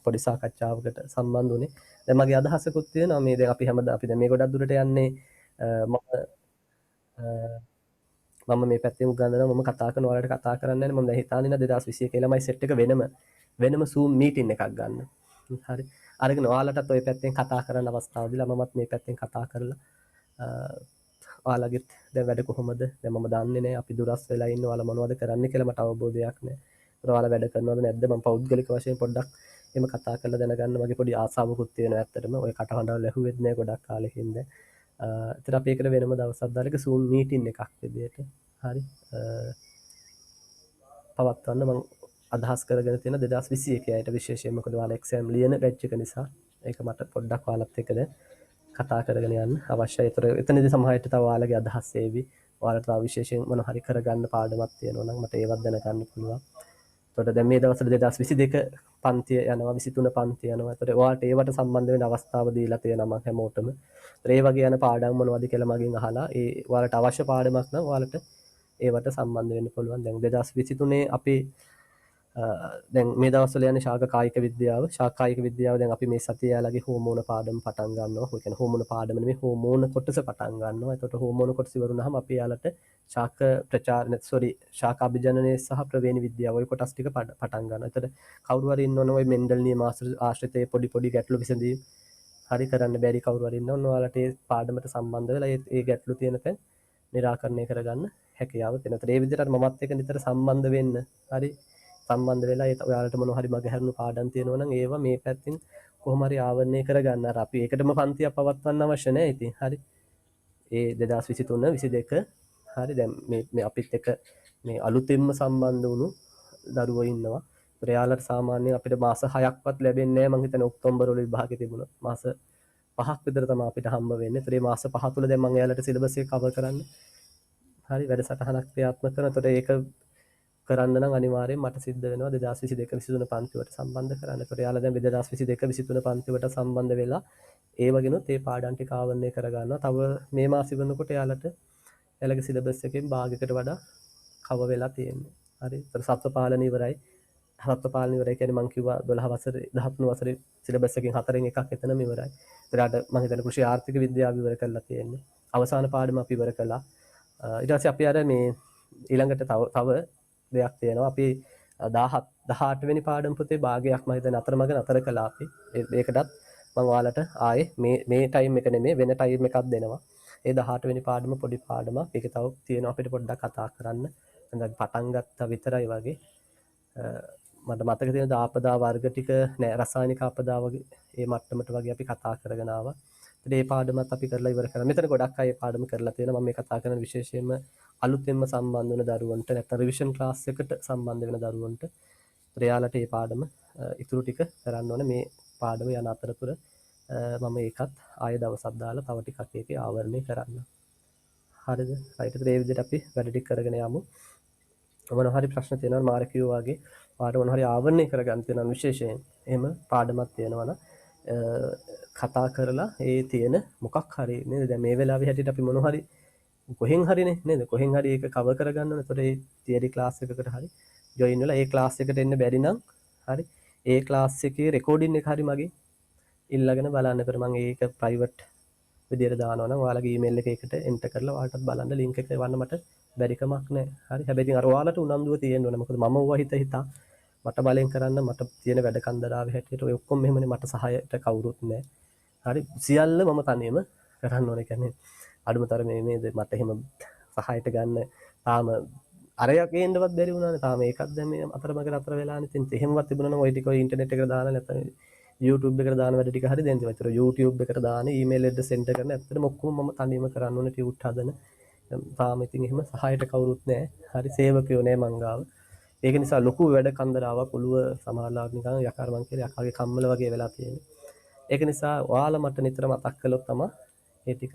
පොඩි සාකච්ඡාවකට සම්බන්ධ වුණේ. දැන් මගේ අදහසකුත් තියෙනවා මේ දැන් අපි හැමදාම අපි දැන් මේ ගොඩක් දුරට යන්නේ මම මේ පැත්තෙන් උගන්වනවා මම කතා කරන ඔයාලට කතා කරන්නේ නැහැ මම දැන් හිතාන්නේ නැහැ 2021 ළමයි සෙට් එක වෙනම Zoom මීටින් එකක් ගන්න. හරි. අරගෙන ඔයාලටත් ওই පැත්තෙන් කතා කරන්න අවස්ථාව දීලා මමත් මේ පැත්තෙන් කතා කරලා ඔයාලගෙත් දැන් වැඩ කොහොමද? දැන් මම දන්නේ නැහැ අපි දුරස් වෙලා ඉන්න ඔයාලා මොනවද කරන්නේ කියලා මට අවබෝධයක් නැහැ. ඔයාලා වැඩ කරනවද නැද්ද? මම පෞද්ගලික වශයෙන් පොඩ්ඩක් එහෙම කතා කරලා දැනගන්න මගේ පොඩි ආසාවකුත් තියෙනවා ඇත්තටම. ඔය කටහඬවල් ඇහුවෙත් නැහැ ගොඩක් කාලෙකින් දැන්. ඒතර අපි ඒකට වෙනම දවසක් දාලා Zoom මීටින් එකක් විදියට හරි පවත්වන්න මම අදහස් කරගෙන තියෙන 2021 අයට විශේෂයෙන් මොකද ඔයාලා එක්සෑම් ලියන බැච් එක නිසා ඒක මට පොඩ්ඩක් ඔයාලත් එක්ක දැන් කතා කරගෙන යන්න අවශ්‍යයි. ඒතර එතනදී සමහරවිට තව ඔයාලගේ අදහස් ඒවි. ඔයාලට තව විශේෂයෙන් මොන හරි කරගන්න පාඩමක් තියෙනවා නම් මට ඒවත් දැනගන්න පුළුවන්. එතකොට දැන් මේ දවස්වල 2022 පන්තිය යනවා 23 පන්තිය යනවා. එතකොට ඔයාලට ඒවට සම්බන්ධ වෙන අවස්ථාව දීලා තියෙනවා මම හැමෝටම. ඒතර ඒ වගේ යන පාඩම් මොනවද කියලා මගෙන් අහලා ඒ ඔයාලට අවශ්‍ය පාඩමක් නම් ඔයාලට ඒවට සම්බන්ධ වෙන්න පුළුවන්. දැන් 2023 අපි දැන් මේ දවස්වල යන්නේ ශාක කායික විද්‍යාව. ශාක කායික විද්‍යාව දැන් අපි මේ සතිය යාලගේ හෝමෝන පාඩම පටන් ගන්නවා. ඒ කියන්නේ හෝමෝන පාඩම නෙමෙයි හෝමෝන කොටස පටන් ගන්නවා. එතකොට හෝමෝන කොටස ඉවරුනහම අපි යාලට ශාක ශාක අභිජනනයේ සහ ප්‍රවේණි විද්‍යාව ඔය කොටස් ටික පටන් ගන්නවා. එතකොට කවුරු හරි ඉන්නවනම් ඔය මෙන්ඩල් නියම ආශ්‍රිතයේ පොඩි ගැටලු විසඳීම් හරි කරන්න බැරි කවුරු හරි ඉන්නවනම් ඔයාලට ඒ පාඩමට සම්බන්ධ වෙලා ඒ ගැටලු තියෙන තැන් निराකරණය කරගන්න හැකියාව තියෙනවා. ඒතර ඒ විදිහට මමත් එක්ක නිතර සම්බන්ධ වෙන්න. හරි සම්බන්ධ වෙලා ඒ ඔයාලට මොන හරි මගහැරුණු පාඩම් තියෙනවා නම් ඒවා මේ පැත්තෙන් කොහොම හරි ආවරණය කරගන්න. අර අපි ඒකටම පන්තියක් පවත්වන්න අවශ්‍ය නැහැ ඉතින්. හරි. ඒ 2023 22 හරි දැන් මේ අපිත් එක්ක මේ අලුතෙන්ම සම්බන්ධ වුණු දරුවෝ ඉන්නවා. ඒතර යාළුවට සාමාන්‍යයෙන් අපිට මාස 6ක්වත් ලැබෙන්නේ නැහැ මං හිතන්නේ ඔක්තෝබර් වල විභාගෙ තිබුණා. මාස 5ක් විතර තමයි අපිට හම්බ වෙන්නේ. ඒතර මේ මාස 5 තුල දැන් මං එයාලට සිලබස් එක කවර් කරන්න හරි වැඩසටහනක් ක්‍රියාත්මක කරනවා. ඒතර ඒක කරන්න නම් අනිවාර්යෙන් මට සිද්ධ වෙනවා 2022 23 පන්තිවට සම්බන්ධ කරන්න. ඒතර යාළුවා දැන් 2022 23 පන්තිවට සම්බන්ධ වෙලා ඒ වගේනොත් ඒ පාඩම් ටික ආවරණය කරගන්නවා. තව මේ මාසෙ වෙනකොට යාළුවට එයාලගේ සිලබස් එකෙන් භාගයකට වඩා කව වෙලා තියෙන්නේ. හරි. ඒතර සත්ව පාලන ඉවරයි. සත්ව පාලන ඉවරයි කියන්නේ මං කිව්වා 12 වසරේ 13 වසරේ සිලබස් එකෙන් හතරෙන් එකක් එතනම ඉවරයි. ඒතරට මම හිතන්නේ කෘෂි ආර්ථික විද්‍යාව ඉවර කරලා තියෙන්නේ. අවසාන පාඩම අපි ඉවර කළා. ඊට පස්සේ අපි අර මේ ඊළඟට තව දෙයක් තියෙනවා. අපි 18 වෙනි පාඩම පොතේ භාගයක් මම හිතන්නේ අතරමඟ නතර කළා අපි. ඒකටත් මම ඔයාලට ආයේ මේ ටයිම් එක නෙමෙයි වෙන ටයිම් එකක් දෙනවා. ඒ 18 වෙනි පාඩම පොඩි පාඩමක්. ඒක තව තියෙනවා අපිට පොඩ්ඩක් කතා කරන්න. දැන් පටන් ගත්තා විතරයි වගේ. මට මතක තියෙන ආපදා වර්ග ටික නෑ රසායනික ආපදා වගේ ඒ මට්ටමට වගේ අපි කතා කරගෙන ආවා. ඉතින් මේ පාඩමත් අපි කරලා ඉවර කරා. මෙතන ගොඩක් අය පාඩම කරලා තියෙනවා. මම මේ කතා කරන විශේෂයෙන්ම අලුතෙන්ම සම්බන්ධ වෙන දරුවන්ට නැත්නම් රිවිෂන් ක්ලාස් එකට සම්බන්ධ වෙන දරුවන්ට. ඒත් එයාලට මේ පාඩම ඉතුරු ටික කරන්න ඕනේ. මේ පාඩම යන අතරතුර මම ඒකත් ආයෙ දවසක් දාලා තව ටිකක් ඒකේ ආවරණය කරන්න. හරිද? රයිට්. ඒ විදිහට අපි වැඩ ටික කරගෙන යමු. මොන හරි ප්‍රශ්න තියෙනවා මාර කිව්වා වගේ පාඩම මොන හරි ආවරණය කරගන්න තියෙනවා විශේෂයෙන්. එහෙම පාඩමක් තියෙනවා නම් කතා කරලා ඒ තියෙන මොකක් හරි නේද? දැන් මේ වෙලාවේ හැටියට අපි මොන හරි කොහෙන් හරිනේ නේද? කොහෙන් හරි ඒක කවර් කරගන්න ඕනේ. ඒතකොට ඒ තියරි ක්ලාස් එකකට හරි ජොයින් වෙලා ඒ ක්ලාස් එකට එන්න බැරි නම් හරි ඒ ක්ලාස් එකේ රෙකෝඩින් එක හරි මගේ ඉල්ලගෙන බලන්න. ඒතර මම ඒක ප්‍රයිවට් විදියට දානවා නම් ඔයාලගේ ඊමේල් එකකට එන්ටර් කරලා ඔයාලටත් බලන්න ලින්ක් එක එවන්න මට බැරි කමක් නැහැ. හරි. හැබැයි ඉතින් අර ඔයාලට උනන්දුව තියෙන්න ඕනේ. මොකද මම ඕවා හිතා මට බලෙන් කරන්න මට තියෙන වැඩ කන්දරාවේ හැටියට ඔය ඔක්කොම මෙහෙමනේ මට සහායට කවුරුත් නැහැ. හරි. සියල්ල මම තනියම කරන්න ඕනේ. කියන්නේ අඩුමතර මේ මට එහෙම සහායට ගන්න තාම අරයක් ගේන්නවත් බැරි වුණානේ. තාම ඒකත් දැන් මේ අතරමඟ නතර වෙලානේ. ඉතින් එහෙමවත් තිබුණා නම් ওই ටික ඔය ඉන්ටර්නෙට් එකට දාලා නැත්නම් YouTube එකට දාන වැඩ ටික හරි දැන් ඒතර YouTube එකට දාන ඊමේල් ඇඩ්‍රස් එන්ටර් කරන ඇත්තටම ඔක්කොම මම තනියම කරන්න ඕනේ ටියුට් හදන. තාම ඉතින් එහෙම සහායට කවුරුත් නැහැ. හරි සේවකයෝ නැහැ මං ගාව. ඒක නිසා ලොකු වැඩ කන්දරාවක් ඔළුව සමහරලාට නිකන් යකාර මං කියලා යකාගේ කම්මල වගේ වෙලා තියෙන්නේ. ඒක නිසා ඔයාලා මට නිතර මතක් කළොත් තමයි මේ ටික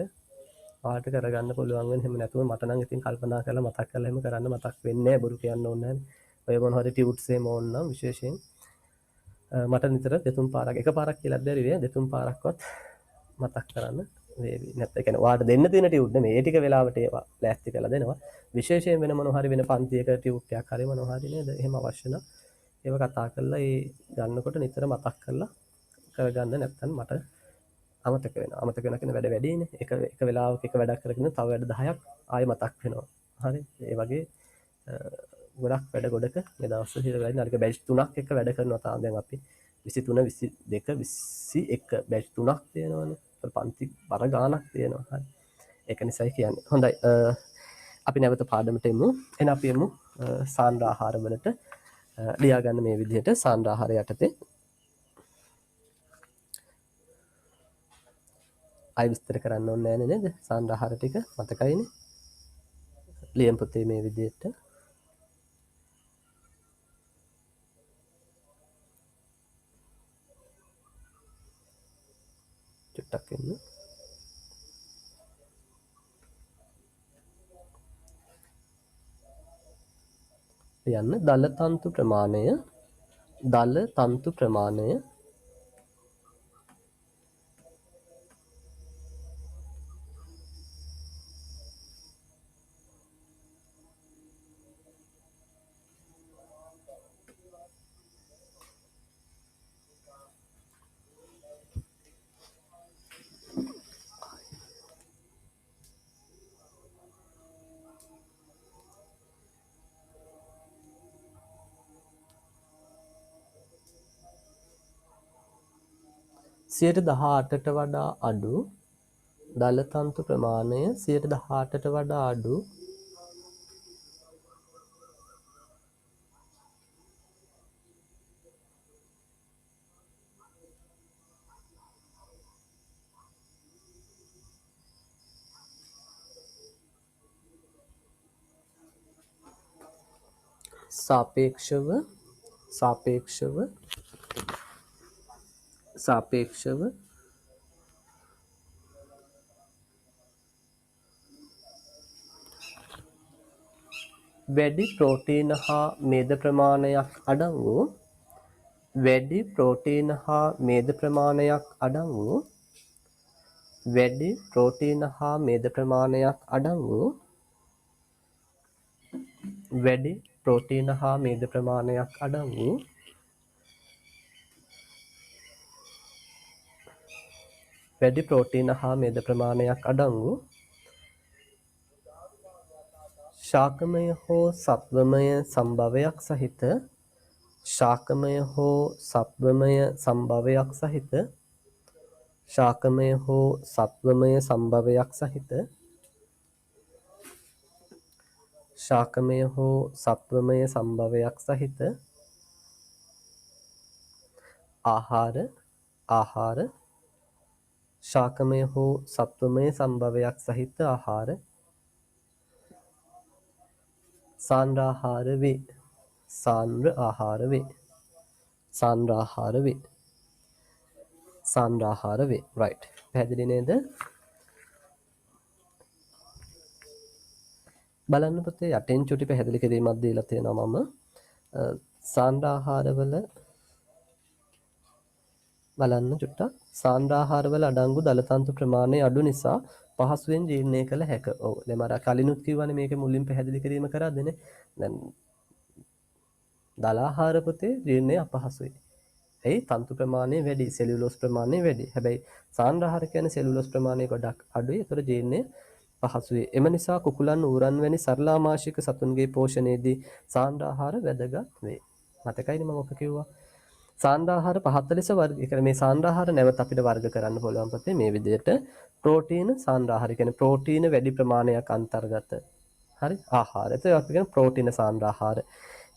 ඔයාලට කරගන්න පුළුවන් වෙන්නේ. එහෙම නැතුව මට නම් ඉතින් කල්පනා කරලා මතක් කරලා එහෙම කරන්න මතක් වෙන්නේ නැහැ. බොරු කියන්න ඕනේ නැහැ. ඔය මොන හරි ටියුට්ස් එහෙම ඕන නම් විශේෂයෙන් මට නිතර දෙතුන් පාරක් එකපාරක් කියලා බැරි වේ දෙතුන් පාරක්වත් මතක් කරන්න වේවි. නැත්නම් කියන්නේ ඔයාලට දෙන්න තියෙන ටියුට් නෙමෙයි. ඒ ටික වෙලාවට ඒවා ප්ලාස්ටික් කරලා දෙනවා. විශේෂයෙන් වෙන මොනවා හරි වෙන පන්තියක ටියුට් එකක් හරි මොනවා හරි නේද? එහෙම අවශ්‍ය නම් ඒව කතා කරලා ඒ ගන්නකොට නිතර මතක් කරලා කරගන්න නැත්නම් මට අමතක වෙනවා. අමතක වෙනවා කියන වැඩ වැඩිනේ. එක වෙලාවක එක වැඩක් කරගෙන තව වැඩ 10ක් ආයෙ මතක් වෙනවා. හරි. ඒ වගේ ගොඩක් වැඩ ගොඩක මේ දවස්වල හිර වෙලා ඉන්න. අනික බැච් 3ක් එක වැඩ කරනවා තාම. දැන් අපි 23 22 21 බැච් 3ක් තියෙනවානේ. පන්ති බර ගාණක් තියෙනවා. හරි. ඒක නිසායි කියන්නේ. හොඳයි. අපි නැවත පාඩමට එමු. එන අපි එමු සාන්ද්‍ර ආහාර වලට ලියා ගන්න මේ විදිහට සාන්ද්‍ර ආහාර යටතේ අය විස්තර කරන්න ඕනේ නෑනේ නේද? සාන්ද්‍ර ආහාර ටික මතකයිනේ. ලියන් පුතේ මේ විදිහට චුට්ටක් එන්න. ලියන්න දල තන්තු ප්‍රමාණය සියයට 18ට වඩා අඩු දල තන්තු ප්‍රමාණය 18ට වඩා අඩු සාපේක්ෂව වැඩි ප්‍රෝටීන හා මේද ප්‍රමාණයක් අඩංගු වැඩි ප්‍රෝටීන හා මේද ප්‍රමාණයක් අඩංගු වැඩි ප්‍රෝටීන හා මේද ප්‍රමාණයක් අඩංගු වැඩි ප්‍රෝටීන හා මේද ප්‍රමාණයක් අඩංගු වැඩි ප්‍රෝටීන හා මේද ප්‍රමාණයක් අඩංගු ශාකමය හෝ සත්වමය සම්භවයක් සහිත ශාකමය හෝ සත්වමය සම්භවයක් සහිත ශාකමය හෝ සත්වමය සම්භවයක් සහිත ශාකමය හෝ සත්වමය සම්භවයක් සහිත ආහාර ශාකමය හෝ සත්වමය සම්භවයක් සහිත ආහාර සාන්ද්‍ර ආහාර වේ. සාන්ද්‍ර ආහාර වේ. සාන්ද්‍ර ආහාර වේ. සාන්ද්‍ර ආහාර වේ. right. පැහැදිලි නේද? බලන්න පුතේ යටින් චුටි පැහැදිලි කිරීමක් දීලා තියෙනවා මම. සාන්ද්‍ර ආහාරවල බලන්න චුට්ටක්. සාන්ද්‍ර ආහාරවල අඩංගු දලතන්තු ප්‍රමාණය අඩු නිසා පහසුවෙන් ජීර්ණය කළ හැක. ඔව්. දැන් මම කලිනුත් කිව්වනේ මේකේ මුලින් පැහැදිලි කිරීම කරද්දී නේ. දැන් දල ආහාර පුතේ ජීර්ණය අපහසුයි. ඇයි? තන්තු ප්‍රමාණය වැඩි, සෙලියුලෝස් ප්‍රමාණය වැඩි. හැබැයි සාන්ද්‍ර ආහාර කියන්නේ සෙලියුලෝස් ප්‍රමාණය ගොඩක් අඩුයි. ඒතර ජීර්ණය පහසුයි. එම නිසා කුකුලන් ඌරන් වැනි සරලාමාශික සතුන්ගේ පෝෂණයේදී සාන්ද්‍ර ආහාර වැදගත් වේ. මතකයිනේ මම ඔක කිව්වා. සාන්ද්‍ර ආහාර පහත් ලෙස වර්ග කරන මේ සාන්ද්‍ර ආහාර නැවත අපිට වර්ග කරන්න පුළුවන් පුතේ මේ විදිහට ප්‍රෝටීන සාන්ද්‍ර ආහාර කියන්නේ ප්‍රෝටීන වැඩි ප්‍රමාණයක් අන්තර්ගත හරි ආහාර. ඒත් අපි කියන ප්‍රෝටීන සාන්ද්‍ර ආහාර.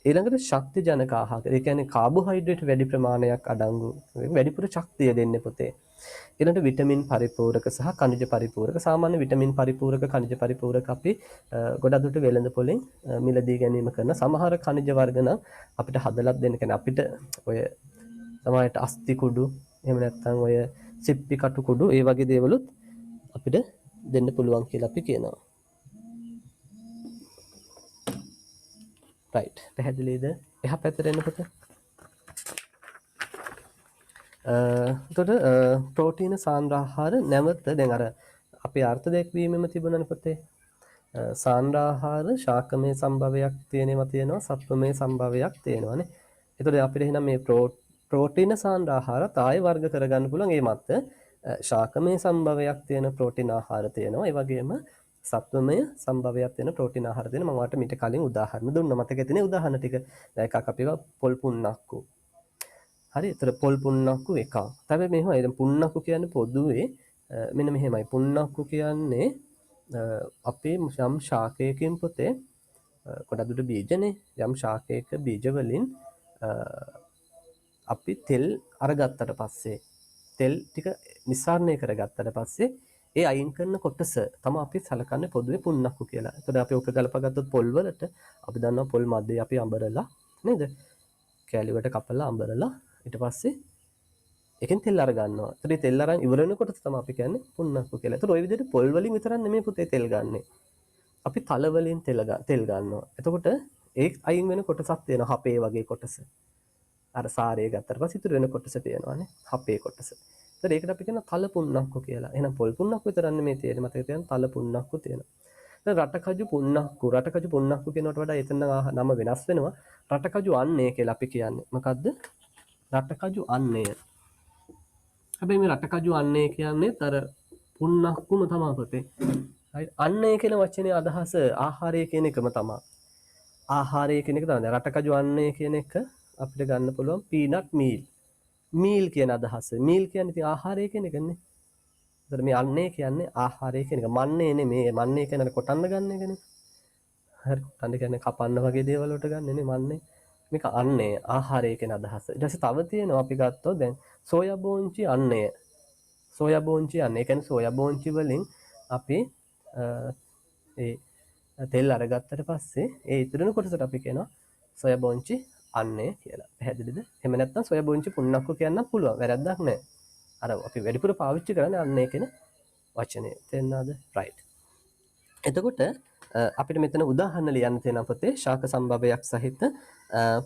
ඊළඟට ශක්ති ජනක ආහාර. ඒ කියන්නේ කාබෝහයිඩ්‍රේට් වැඩි ප්‍රමාණයක් අඩංගු වැඩිපුර ශක්තිය දෙන්නේ පුතේ. ඊළඟට විටමින් පරිපූරක සහ khනිජ පරිපූරක. සාමාන්‍ය විටමින් පරිපූරක khනිජ පරිපූරක අපි ගොඩක් දුරට වෙළඳ පොලෙන් මිලදී ගැනීම කරන සමහර khනිජ වර්ග නම් අපිට හදලා දෙන්න කියන්නේ අපිට ඔය සමහරට අස්ති කුඩු එහෙම නැත්නම් ඔය සිප්පි කටු කුඩු ඒ වගේ දේවලුත් අපිට දෙන්න පුළුවන් කියලා අපි කියනවා. right පැහැදිලිද? එහා පැත්තට එන්නකොට එතකොට ප්‍රෝටීන සාන්ද්‍ර ආහාර නැවත දැන් අර අපේ අර්ථ දැක්වීමෙම තිබුණානේ පොතේ. සාන්ද්‍ර ආහාර ශාකමය සම්භවයක් තියෙනවා සත්වමය සම්භවයක් තියෙනවානේ. එතකොට අපිට එහෙනම් මේ ප්‍රෝටීන සාන්ද්‍ර ආහාරත් ආයෙ වර්ග කරගන්න පුළුවන්. ඒ මත ශාකමය සම්භවයක් තියෙන ප්‍රෝටීන ආහාර තියෙනවා. ඒ වගේම සත්වමය සම්භවයක් තියෙන ප්‍රෝටීන ආහාර තියෙනවා. මම ඔයාලට මීට කලින් උදාහරණ දුන්නා. මතක ඇතිනේ උදාහරණ ටික. දැන් එකක් අපිව පොල් පුන්නක්කු. හරි. ඒතර පොල් පුන්නක්කු එකක්. හැබැයි මෙහෙමයි. දැන් පුන්නක්කු කියන්නේ පොදුවේ මෙන්න මෙහෙමයි. පුන්නක්කු කියන්නේ අපේ යම් ශාකයකින් පොතේ ගොඩක් දුරට බීජනේ. යම් ශාකයක බීජ වලින් අපි තෙල් අරගත්තට පස්සේ තෙල් ටික නිස්සාරණය කරගත්තට පස්සේ ඒ අයින් කරන කොටස තමයි අපි සලකන්නේ පොදුවේ පුන්නක්කු කියලා. එතකොට අපි ඔක ගලපගත්තොත් පොල් වලට අපි දන්නවා පොල් මැදේ අපි අඹරලා නේද? කෑලි වලට කපලා අඹරලා ඊට පස්සේ එකෙන් තෙල් අර ගන්නවා. ඒතර මේ තෙල් අරන් ඉවර වෙන කොටස තමයි අපි කියන්නේ පුන්නක්කු කියලා. ඒතර ওই විදිහට පොල් වලින් විතරක් නෙමෙයි පුතේ තෙල් ගන්නෙ. අපි තල වලින් තෙල් ගන්නවා. එතකොට ඒ අයින් වෙන කොටසක් තියෙනවා හපේ වගේ කොටස. අර සාරය ගත්තට පස්සේ ඉතුරු වෙන කොටස තියෙනවානේ හපේ කොටස. ඒතර ඒකට අපි කියන තල පුන්නක්කු කියලා. එහෙනම් පොල් පුන්නක්කු විතරක් නෙමෙයි තියෙන්නේ. මතක තියාගන්න තල පුන්නක්කු තියෙනවා. දැන් රටකජු පුන්නක්කු කියනකට වඩා එතන නම වෙනස් වෙනවා. රටකජු අන්නේ කියලා අපි කියන්නේ. මොකද්ද? රටකජු අන්නය. හැබැයි මේ රටකජු අන්නේ කියන්නේ අර පුන්නක්කුම තමයි පුතේ. හරි. අන්නේ කියන වචනේ අදහස ආහාරය කියන එකම තමයි. ආහාරය කියන එක තමයි. රටකජු අන්නේ කියන එක අපිට ගන්න පුළුවන් පීනට් මීල්. මීල් කියන අදහස. මීල් කියන්නේ ඉතින් ආහාරය කියන එකනේ. ඒතර මේ අන්නේ කියන්නේ ආහාරය කියන එක. මන්නේ නෙමෙයි. මන්නේ කියන්නේ කොටන්න ගන්න එකනේ. හරි. කොටන්න කියන්නේ කපන්න වගේ දේවල් වලට ගන්නනේ මන්නේ. මේක අන්නේ ආහාරය කියන අදහස. ඊට පස්සේ තව තියෙනවා අපි ගත්තොත් දැන් සෝයා බෝංචි අන්නය. සෝයා බෝංචි අන්නය. ඒ කියන්නේ සෝයා බෝංචි වලින් අපි ඒ තෙල් අරගත්තට පස්සේ ඒ ඉතුරුන කොටසට අපි කියනවා සෝයා බෝංචි අන්නය කියලා. පැහැදිලිද? එහෙම නැත්නම් සෝයා බෝංචි පුන්නක්කු කියන්න පුළුවන්. වැරද්දක් නැහැ. අර අපි වැඩිපුර පාවිච්චි කරන්නේ අන්නය කියන වචනේ. තේරුණාද? right. එතකොට අපිට මෙතන උදාහරණ ලියන්න තියෙන පොතේ ශාක සම්භවයක් සහිත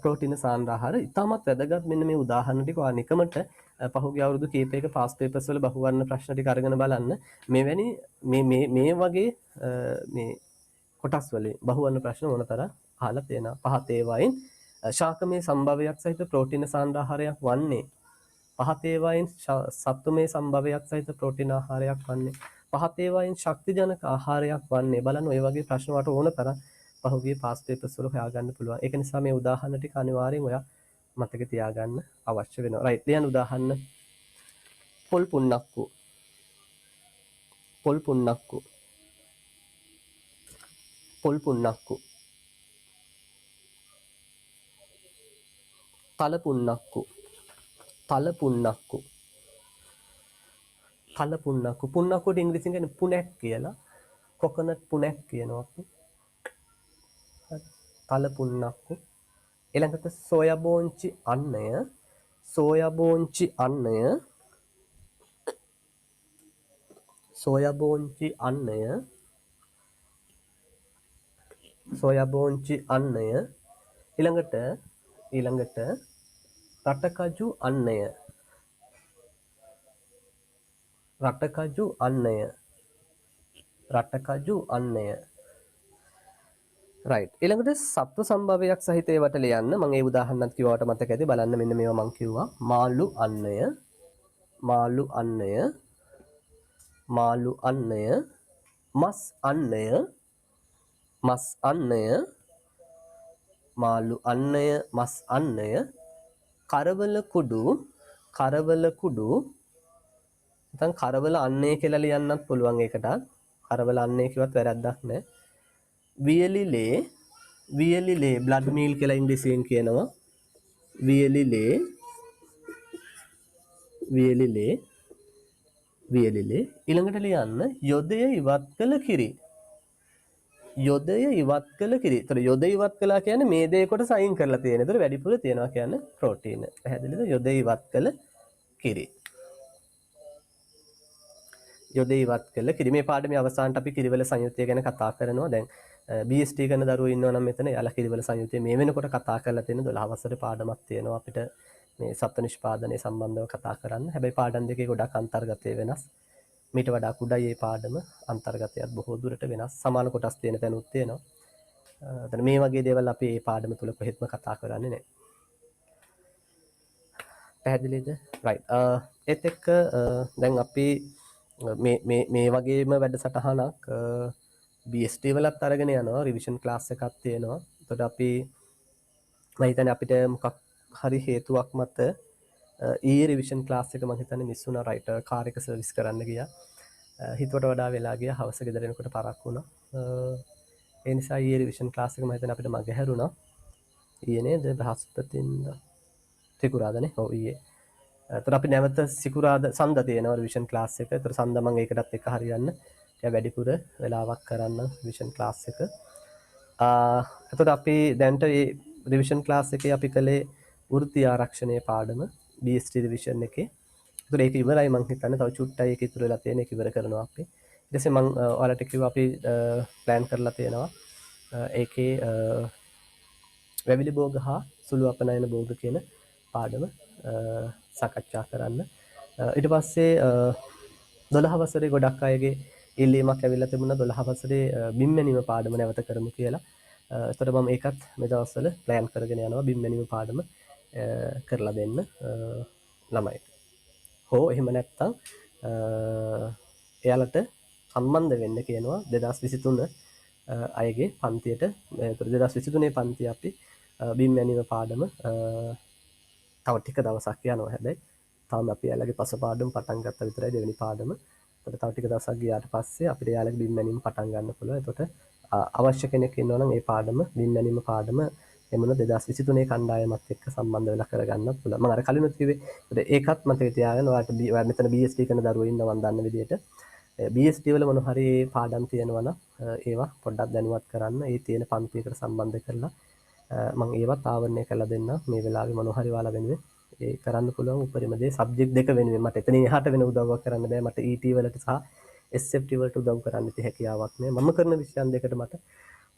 ප්‍රෝටීන සාන්ද්‍ර ආහාර ඉතාමත් වැදගත්. මෙන්න මේ උදාහරණ ටික ඔයා නිකමට පහුගිය අවුරුදු කීපයක පාස් පේපර්ස් වල බහුවර්ණ ප්‍රශ්න ටික අරගෙන බලන්න. මෙවැනි මේ වගේ මේ කොටස් වලින් බහුවර්ණ ප්‍රශ්න මොනතරම් අහලා තියෙනවා. පහත ඒවායින් ශාකමය සම්භවයක් සහිත ප්‍රෝටීන සාන්ද්‍ර ආහාරයක් වන්නේ පහත ඒවායින් සත්වමය සම්භවයක් සහිත ප්‍රෝටීන ආහාරයක් වන්නේ පහත ඒවායින් ශක්තිජනක ආහාරයක් වන්නේ. බලන්න ඔය වගේ ප්‍රශ්න වලට ඕන තරම් පහුගිය පාස් පේපර්ස් වල හොයාගන්න පුළුවන්. ඒක නිසා මේ උදාහරණ ටික අනිවාර්යෙන් ඔයා මතක තියාගන්න අවශ්‍ය වෙනවා. රයිට්. ලියන්න උදාහරණ. පොල් පුන්නක්කු. පොල් පුන්නක්කු. පොල් පුන්නක්කු. තල පුන්නක්කු. තල පුන්නක්කු. තල පුන්නක්කු. පුන්නක්කුට ඉංග්‍රීසියෙන් කියන්නේ පුනැක් කියලා. කොකනට් පුනැක් කියනවා අපි. තල පුන්නක්කු. ඊළඟට සෝයා බෝංචි අන්නය. සෝයා බෝංචි අන්නය. සෝයා බෝංචි අන්නය. සෝයා බෝංචි අන්නය. ඊළඟට රටකජු අන්නය. රටකජු අන්නය. රටකජු අන්නය. රයිට්. ඊළඟට සත්ව සම්භවයක් සහිත ඒවට ලියන්න. මම ඒ උදාහරණත් කිව්වට මතක ඇති. බලන්න මෙන්න මේවා මම කිව්වා. මාළු අන්නය. මාළු අන්නය. මාළු අන්නය. මස් අන්නය. මස් අන්නය. මාළු අන්නය. මස් අන්නය. කරවල කුඩු. කරවල කුඩු. නැත්නම් කරවල අන්නය කියලා ලියන්නත් පුළුවන් ඒකට. කරවල අන්නය කිව්වත් වැරද්දක් නැහැ. වියලිලේ. වියලිලේ බ්ලඩ් මීල් කියලා ඉංග්‍රීසියෙන් කියනවා. වියලිලේ. වියලිලේ. වියලිලේ. ඊළඟට ලියන්න යොදය ඉවත් කළ කිරි. යොදය ඉවත් කළ කිරි. ඒතර යොදය ඉවත් කළා කියන්නේ මේ දේ කොටස අයින් කරලා තියෙන. ඒතර වැඩිපුර තියෙනවා කියන්නේ ප්‍රෝටීන. පැහැදිලිද? යොදය ඉවත් කළ කිරි. යොදේ ඉවත් කළ කිරි. මේ පාඩමේ අවසානට අපි කිරිවල සංයුතිය ගැන කතා කරනවා. දැන් BST කරන දරුවෝ ඉන්නවා නම් මෙතන යාලා කිරිවල සංයුතිය මේ වෙනකොට කතා කරලා තියෙන 12 වසරේ පාඩමක් තියෙනවා අපිට මේ සත්ත්ව නිෂ්පාදනය සම්බන්ධව කතා කරන්න. හැබැයි පාඩම් දෙකේ ගොඩක් අන්තර්ගතය වෙනස්. මීට වඩා කුඩයි මේ පාඩම අන්තර්ගතයත් බොහෝ දුරට වෙනස්. සමාන කොටස් තියෙන තැනුත් තියෙනවා. එතන මේ වගේ දේවල් අපි මේ පාඩම තුල කොහෙත්ම කතා කරන්නේ නැහැ. පැහැදිලිද? රයිට්. ඒත් එක්ක දැන් අපි මේ වගේම වැඩසටහනක් BST වලත් අරගෙන යනවා. රිවිෂන් ක්ලාස් එකක් තියෙනවා. එතකොට අපි මම හිතන්නේ අපිට මොකක් හරි හේතුවක් මත ඊයේ රිවිෂන් ක්ලාස් එක මම හිතන්නේ මිස් වුණා. රයිට්. කාර් එක සර්විස් කරන්න ගියා. හිතුවට වඩා වෙලා ගියා. හවස ගෙදර එනකොට පරක් වුණා. ඒ නිසා ඊයේ රිවිෂන් ක්ලාස් එක මම හිතන්නේ අපිට මගහැරුණා. ඊයේ නේද? බ්‍රහස්පතින්දා සිකුරාදානේ. ඔව් ඊයේ. එතකොට අපි නැවත සිකුරාදා සඳ තියෙනවා රිවිෂන් ක්ලාස් එක. එතකොට සඳ මම ඒකටත් එක්ක හරියන්න. ටික වැඩිපුර වෙලාවක් කරන්න රිවිෂන් ක්ලාස් එක. එතකොට අපි දැන්ට මේ රිවිෂන් ක්ලාස් එකේ අපි කළේ වෘත්ති ආරක්ෂණයේ පාඩම BST රිවිෂන් එකේ. එතකොට ඒක ඉවරයි මම හිතන්නේ. තව චුට්ටයි ඒක ඉතුරු වෙලා තියෙන. ඒක ඉවර කරනවා අපි. ඊට පස්සේ මම ඔයාලට කිව්වා අපි ප්ලෑන් කරලා තියෙනවා. ඒකේ වැවිලි භෝග හා සුළු අපනයන භෝග කියන පාඩම සාකච්ඡා කරන්න. ඊට පස්සේ 12 වසරේ ගොඩක් අයගේ ඉල්ලීමක් ඇවිල්ලා තිබුණා 12 වසරේ බිම්මැනීම පාඩම නැවත කරමු කියලා. එතකොට මම ඒකත් මේ දවස්වල ප්ලෑන් කරගෙන යනවා බිම්මැනීම පාඩම කරලා දෙන්න ළමයිට. හෝ එහෙම නැත්නම් එයාලට සම්බන්ධ වෙන්න කියනවා 2023 අයගේ පන්තියට. ඒතර 2023 පන්තිය අපි බිම්මැනීම පාඩම තව ටික දවසක් යනවා. හැබැයි තාම අපි යාළගේ පස පාඩම පටන් ගත්ත විතරයි දෙවෙනි පාඩම. එතකොට තව ටික දවසක් ගියාට පස්සේ අපිට යාළගේ බිම්මැනීම පටන් ගන්න පුළුවන්. එතකොට අවශ්‍ය කෙනෙක් ඉන්නවනම් මේ පාඩම බිම්මැනීම පාඩම එමුණ 2023 කණ්ඩායමත් එක්ක සම්බන්ධ වෙලා කරගන්නත් පුළුවන්. මම අර කලිනුත් කිව්වේ ඒකත් මතක තියාගන්න. ඔයාලට මෙතන BST කරන දරුවෝ ඉන්නවා මම දන්න විදිහට. BST වල මොන හරි පාඩම් තියෙනවා නම් ඒවා පොඩ්ඩක් දැනුවත් කරන්න. ඒ තියෙන පන්තියකට සම්බන්ධ කරලා මම ඒවත් ආවරණය කරලා දෙන්න. මේ වෙලාවේ මොන හරි ඔයාලා වෙනුවෙන් ඒ කරන්න පුළුවන් උපරිම දේ සබ්ජෙක්ට් දෙක වෙනුවෙන් මට එතනින් එහාට වෙන උදව්වක් කරන්න බෑ. මට ET වලට සහ SFT වලට උදව් කරන්න ඉති හැකියාවක් නෑ. මම කරන විෂයන් දෙකට මට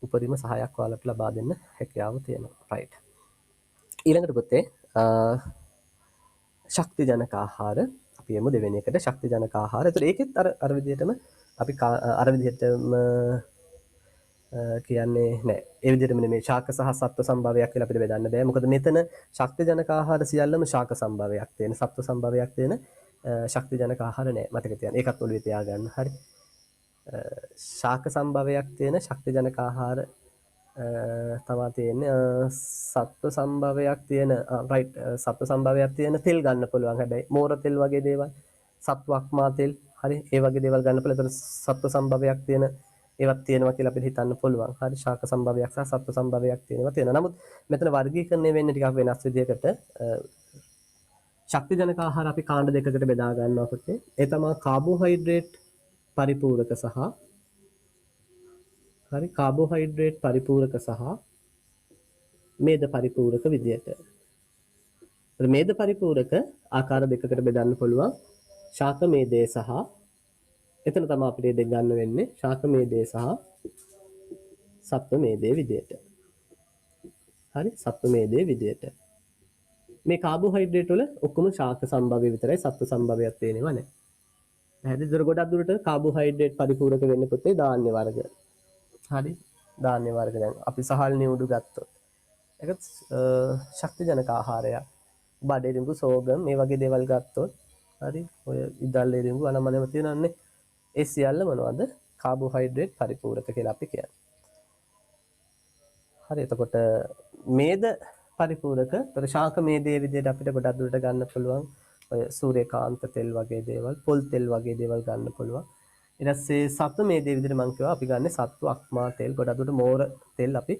උපරිම සහායක් ඔයාලට ලබා දෙන්න හැකියාව තියෙනවා. රයිට්. ඊළඟට පුතේ ශක්ති ජනක ආහාර අපි යමු දෙවෙනි එකට ශක්ති ජනක ආහාර. ඒතර ඒකෙත් අර විදිහටම අපි අර විදිහටම කියන්නේ නෑ. ඒ විදිහටම නෙමෙයි ශාක සහ සත්ව සම්භවයක් කියලා අපිට බෙදන්න බෑ. මොකද මෙතන ශක්ති ජනක ආහාර සියල්ලම ශාක සම්භවයක් තියෙන, සත්ව සම්භවයක් තියෙන ශක්ති ජනක ආහාර නෑ. මතක තියාගන්න. ඒකත් ඔළුවේ තියාගන්න. හරි. ශාක සම්භවයක් තියෙන ශක්ති ජනක ආහාර තමා තියෙන්නේ. සත්ව සම්භවයක් තියෙන රයිට් සත්ව සම්භවයක් තියෙන තෙල් ගන්න පුළුවන්. හැබැයි මෝර තෙල් වගේ දේවල්, සත්වක්මා තෙල්, හරි ඒ වගේ දේවල් ගන්න පුළුවන්. ඒතර සත්ව සම්භවයක් තියෙන ඒවත් තියෙනවා කියලා අපිට හිතන්න පුළුවන්. හරි ශාක සම්භවයක් සහ සත්ව සම්භවයක් තියෙනවා. නමුත් මෙතන වර්ගීකරණය වෙන්නේ ටිකක් වෙනස් විදිහකට. ශක්ති ජනක ආහාර අපි කාණ්ඩ දෙකකට බෙදා ගන්නවා පුතේ. ඒ තමයි කාබෝහයිඩ්‍රේට් පරිපූරක සහ හරි කාබෝහයිඩ්‍රේට් පරිපූරක සහ මේද පරිපූරක විදියට. මේද පරිපූරක ආකාර දෙකකට බෙදන්න පුළුවන්. ශාක මේදය සහ එතන තමයි අපිට දෙක ගන්න වෙන්නේ ශාක මේදය සහ සත්ව මේදය විදියට. හරි සත්ව මේදය විදියට. මේ කාබෝහයිඩ්‍රේට් වල ඔක්කොම ශාක සම්භවය විතරයි සත්ව සම්භවයක් තියෙනව නැහැ. පැහැදිලිද? ගොඩක් දුරට කාබෝහයිඩ්‍රේට් පරිපූරක වෙන්න පුතේ ධාන්‍ය වර්ග. හරි ධාන්‍ය වර්ග දැන් අපි සහල් නියුඩු ගත්තොත් ඒක ශක්ති ජනක ආහාරයක්. බඩේරිඟු සෝගම් මේ වගේ දේවල් ගත්තොත් හරි ඔය ඉදල්ලේරිඟු අනමනම තියෙනන්නේ ඒ සියල්ල මොනවද? කාබෝහයිඩ්‍රේට් පරිපූරක කියලා අපි කියන්නේ. හරි එතකොට මේද පරිපූරක තර ශාක මේදේ විදිහට අපිට ගොඩක් දුරට ගන්න පුළුවන්. ඔය සූර්යකාන්ත තෙල් වගේ දේවල්, පොල් තෙල් වගේ දේවල් ගන්න පුළුවන්. ඊට පස්සේ සත්ව මේදේ විදිහට මම කිව්වා අපි ගන්න සත්ව අක්මා තෙල් ගොඩක් දුරට මෝර තෙල් අපි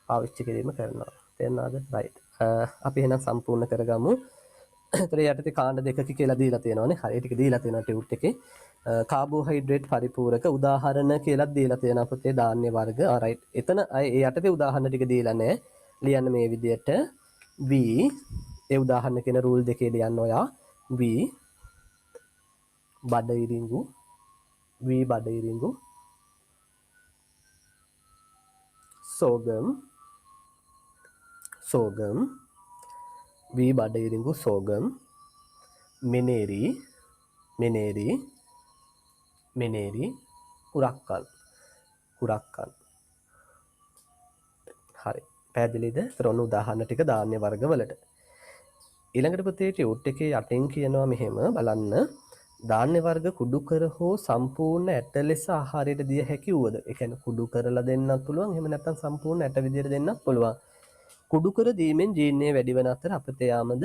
පාවිච්චි කිරීම කරනවා. තේරුණාද? රයිට්. අපි එහෙනම් සම්පූර්ණ කරගමු. ඒතර යටතේ කාණ්ඩ දෙකක කියලා දීලා තියෙනවානේ. හරි ටික දීලා තියෙනවා ටියුට් එකේ. කාබෝහයිඩ්‍රේට් පරිපූරක උදාහරණ කියලා දීලා තියෙනවා පුතේ ධාන්‍ය වර්ග. රයිට්. එතන අය ඒ යටතේ උදාහරණ ටික දීලා නැහැ. ලියන්න මේ විදිහට V ඒ උදාහරණ කියන රූල් දෙකේ ලියන්න ඔයා V බඩඉරිඟු V බඩඉරිඟු සෝගම් වී බඩඉරිඟු සෝගම් මෙනේරි කුරක්කල් හරි පැහැදිලිද? ඒතර ඔන්න උදාහරණ ටික ධාන්‍ය වර්ග වලට. ඊළඟට පුතේ ටියුට් එකේ යටින් කියනවා මෙහෙම බලන්න. ධාන්‍ය වර්ග කුඩු කර හෝ සම්පූර්ණ ඇට ලෙස ආහාරයට දිය හැකි වුවද. ඒ කියන්නේ කුඩු කරලා දෙන්නත් පුළුවන්. එහෙම නැත්නම් සම්පූර්ණ ඇට විදියට දෙන්නත් පුළුවන්. කුඩු කර දීමෙන් ජීර්ණය වැඩි වන අතර අපතේ යාමද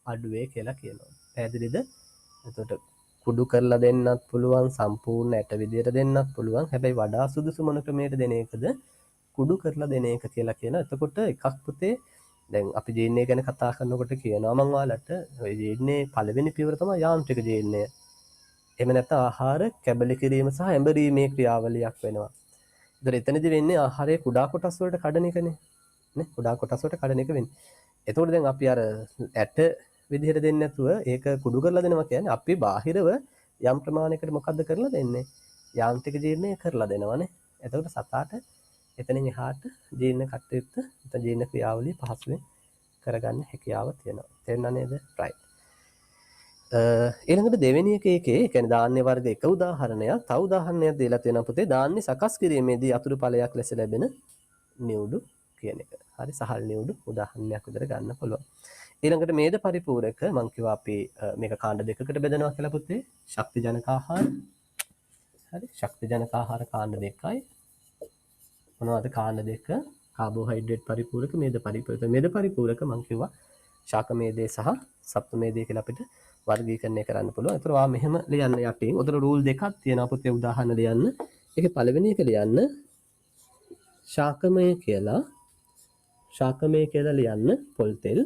අඩු වේ කියලා කියනවා. පැහැදිලිද? එතකොට කුඩු කරලා දෙන්නත් පුළුවන්, සම්පූර්ණ ඇට විදියට දෙන්නත් පුළුවන්. හැබැයි වඩා සුදුසු මොන ක්‍රමයකට දෙන එකද? කුඩු කරලා දෙන එක කියලා කියනවා. එතකොට එකක් පුතේ දැන් අපි ජීර්ණය ගැන කතා කරනකොට කියනවා මම ඔයාලට ඔය ජීර්ණයේ පළවෙනි පියවර තමයි යාන්ත්‍රික ජීර්ණය. එහෙම නැත්නම් ආහාර කැබලි කිරීම සහ ඇඹරීමේ ක්‍රියාවලියක් වෙනවා. ඒතර එතනදි වෙන්නේ ආහාරයේ කුඩා කොටස් වලට කඩන එකනේ. නේ? කුඩා කොටස් වලට කඩන එක වෙන්නේ. එතකොට දැන් අපි අර ඇට විදිහට දෙන්නේ නැතුව ඒක කුඩු කරලා දෙනවා කියන්නේ අපි බාහිරව යම් ප්‍රමාණයකට මොකද්ද කරලා දෙන්නේ? යාන්ත්‍රික ජීර්ණය කරලා දෙනවනේ. එතකොට සතාට එතනින් එහාට ජීර්ණ කටයුත්ත නැත්නම් ජීර්ණ ක්‍රියාවලිය පහසුවෙන් කරගන්න හැකියාව තියෙනවා. තේරුණා නේද? right. ඊළඟට දෙවෙනි එකේ කියන්නේ ධාන්‍ය වර්ග එක උදාහරණයක්. තව උදාහරණයක් දීලා තියෙනවා පුතේ. ධාන්‍ය සකස් කිරීමේදී අතුරු ඵලයක් ලෙස ලැබෙන නිවුඩු කියන එක. හරි සහල් නිවුඩු උදාහරණයක් විදිහට ගන්න පුළුවන්. ඊළඟට මේද පරිපූරක මම කිව්වා අපි මේක කාණ්ඩ දෙකකට බෙදනවා කියලා පුතේ. ශක්ති ජනක ආහාර. හරි ශක්ති ජනක ආහාර කාණ්ඩ දෙකයි. මොනවද කාණ්ඩ දෙක? කාබෝහයිඩ්‍රේට් පරිපූරක මේද පරිපූරක. මේද පරිපූරක මම කිව්වා ශාක මේදේ සහ සත්ව මේදේ කියලා අපිට වර්ගීකරණය කරන්න පුළුවන්. ඒතර ඔයා මෙහෙම ලියන්න යටින්. උතන රූල් දෙකක් තියෙනවා පුතේ උදාහරණ ලියන්න. ඒකේ පළවෙනි එක ලියන්න ශාකමය කියලා ලියන්න පොල් තෙල්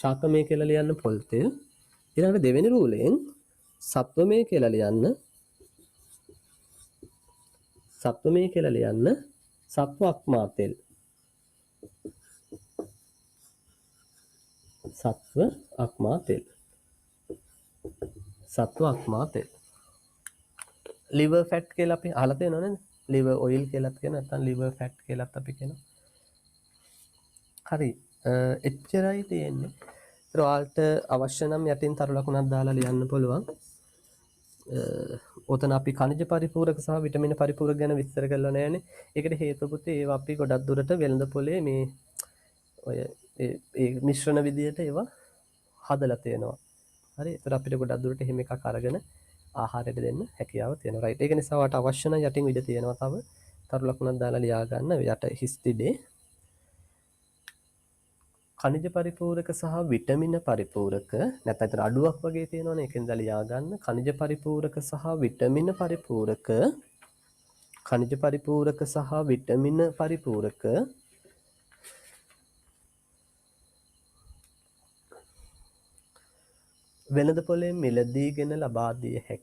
ශාකමය කියලා ලියන්න පොල් තෙල්. ඊළඟට දෙවෙනි රූලෙන් සත්වමය කියලා ලියන්න සත්ව අක්මා තෙල්. සත්ව අක්මා තෙල්. liver fat කියලා අපි අහලා තියෙනව නේද? liver oil කියලාත් කියනවා නැත්නම් liver fat කියලාත් අපි කියනවා. හරි. එච්චරයි තියෙන්නේ. ඒතර ඔයාලට අවශ්‍ය නම් යටින් තරු ලකුණක් දාලා ලියන්න පුළුවන්. ඔතන අපි khනිජ පරිපූරක සහ විටමින පරිපූරක ගැන විස්තර කරලා නැහැනේ. ඒකට හේතුව පුතේ ඒවා අපි ගොඩක් දුරට වෙළඳ පොලේ මේ ඔය ඒ මිශ්‍රණ විදියට ඒවා හදලා තියෙනවා. හරි. ඒතර අපිට ගොඩක් දුරට එහෙම එකක් අරගෙන ආහාරයට දෙන්න හැකියාව තියෙනවා. රයිට්. ඒක නිසා ඔයාලට අවශ්‍ය නම් යටින් ඉඩ තියෙනවා තව තරු ලකුණක් දාලා ලියා ගන්න. යට හිස් තිබේ. khනිජ පරිපූරක සහ විටමින පරිපූරක නැත්නම් එතන අඩුවක් වගේ තියෙනවනේ ඒකෙන් දා ලියා ගන්න. khනිජ පරිපූරක සහ විටමින පරිපූරක වෙළඳ පොලෙන් මිලදීගෙන ලබා දිය හැක.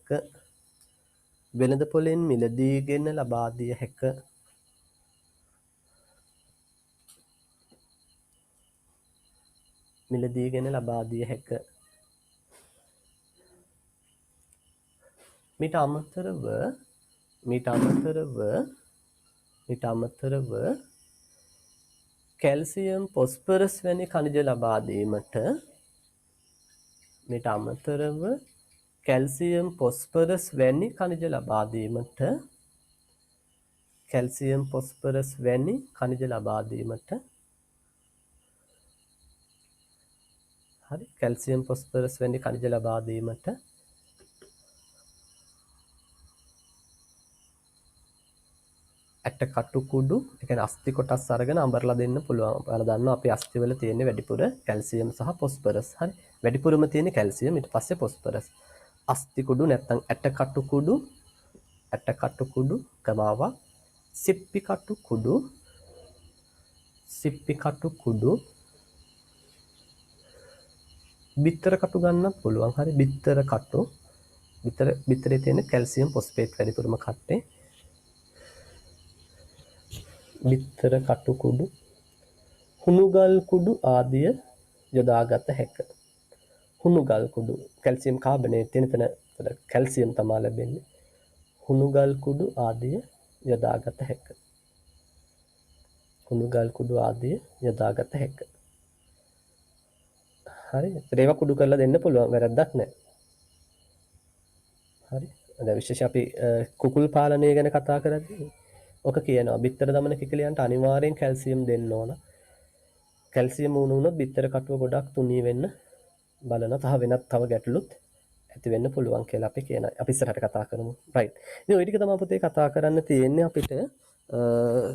මීට අමතරව කැල්සියම් ෆොස්ෆරස් වැනි khනිජ ලබා දීමට ඇටකටු කුඩු ඒ කියන්නේ අස්ථි කොටස් අරගෙන අඹරලා දෙන්න පුළුවන්. ඔයාලා දන්නවා අපේ අස්ථි වල තියෙන වැඩිපුර කැල්සියම් සහ ෆොස්ෆරස්. හරි. වැඩිපුරම තියෙන කැල්සියම් ඊට පස්සේ ෆොස්ෆරස්. අස්ථි කුඩු නැත්නම් ඇටකටු කුඩු කමාවක් සිප්පි කටු කුඩු බිත්තර කටු ගන්නත් පුළුවන්. හරි. බිත්තරේ තියෙන කැල්සියම් ෆොස්ෆේට් වැඩිපුරම කට්ටේ. බිත්තර කටු කුඩු හුණුගල් කුඩු ආදිය යොදාගත හැක. හුණුගල් කුඩු කැල්සියම් කාබනේට් තියෙන තැන කැල්සියම් තමයි ලැබෙන්නේ. හුණුගල් කුඩු ආදිය යොදාගත හැක. කුණු ගල් කුඩු ආදී යොදාගත හැකිය. හරි. ඒවා කුඩු කරලා දෙන්න පුළුවන්. වැරද්දක් නැහැ. හරි. දැන් විශේෂයෙන් අපි කුකුල් පාලනය ගැන කතා කරද්දී ඔක කියනවා බිත්තර දමන කිකිලියන්ට අනිවාර්යෙන් කැල්සියම් දෙන්න ඕන. කැල්සියම් වුණොත් බිත්තර කටුව ගොඩක් තුනී වෙන්න බලනවා. වෙනත් තව ගැටලුත් ඇති වෙන්න පුළුවන් කියලා අපි කියනවා. අපි ඉස්සරහට කතා කරමු. රයිට්. ඉතින් ওই ටික තමයි පුතේ කතා කරන්න තියෙන්නේ අපිට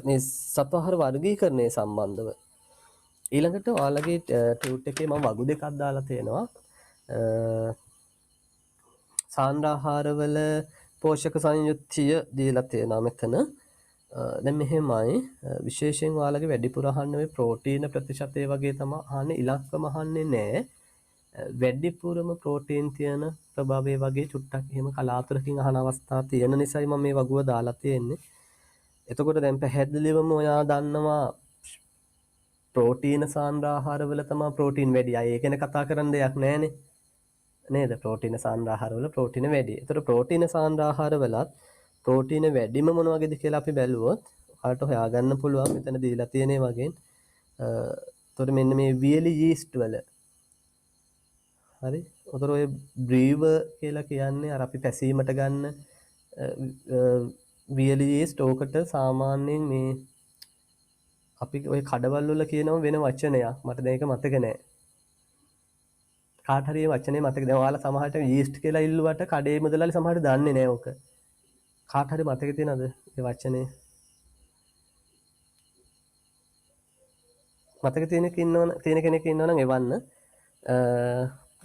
මේ සත්වාහාර වර්ගීකරණය සම්බන්ධව. ඊළඟට ඔයාලගේ ටියුට් එකේ මම වගු දෙකක් දාලා තියෙනවා. සාන්ද්‍රාහාරවල පෝෂක සංයුක්තිය දීලා තියෙනවා මෙතන. දැන් මෙහෙමයි විශේෂයෙන් ඔයාලගේ වැඩිපුර අහන්නේ මේ ප්‍රෝටීන ප්‍රතිශතය වගේ තමයි අහන්නේ, ඉලක්කම අහන්නේ නැහැ. වැඩිපුරම ප්‍රෝටීන් තියෙන ප්‍රභවය වගේ චුට්ටක් එහෙම කලාතුරකින් අහන අවස්ථා තියෙන නිසායි මම මේ වගුව දාලා තියෙන්නේ. එතකොට දැන් පැහැදිලිවම ඔයා දන්නවා ප්‍රෝටීන සාන්ද්‍රාහාරවල තමයි ප්‍රෝටීන් වැඩි. අය ඒ ගැන කතා කරන්න දෙයක් නැහැනේ. නේද? ප්‍රෝටීන සාන්ද්‍රාහාරවල ප්‍රෝටීන වැඩි. ඒතර ප්‍රෝටීන සාන්ද්‍රාහාරවලත් ප්‍රෝටීන වැඩිම මොන වගේද කියලා අපි බැලුවොත් ඔයාලට හොයාගන්න පුළුවන් මෙතන දීලා තියෙන වගේ. එතකොට මෙන්න මේ වියලි යීස්ට් වල හරි. උතර ඔය බ්‍රීවර් කියලා කියන්නේ අර අපි පැසීමට ගන්න වියලි යීස්ට් ඕකට සාමාන්‍යයෙන් මේ අපි ඔය කඩවල් වල කියනම වෙන වචනයක්. මට දැන් ඒක මතක නැහැ. කාට හරි මේ වචනේ මතක දැන් ඔයාලා සමහරට යීස්ට් කියලා ඉල්ලුවට කඩේ මුදලාලි සමහරට දන්නේ නැහැ ඕක. කාට හරි මතක තියෙනවද මේ වචනේ? මතක තියෙන කෙනෙක් ඉන්නවනම් එවන්න.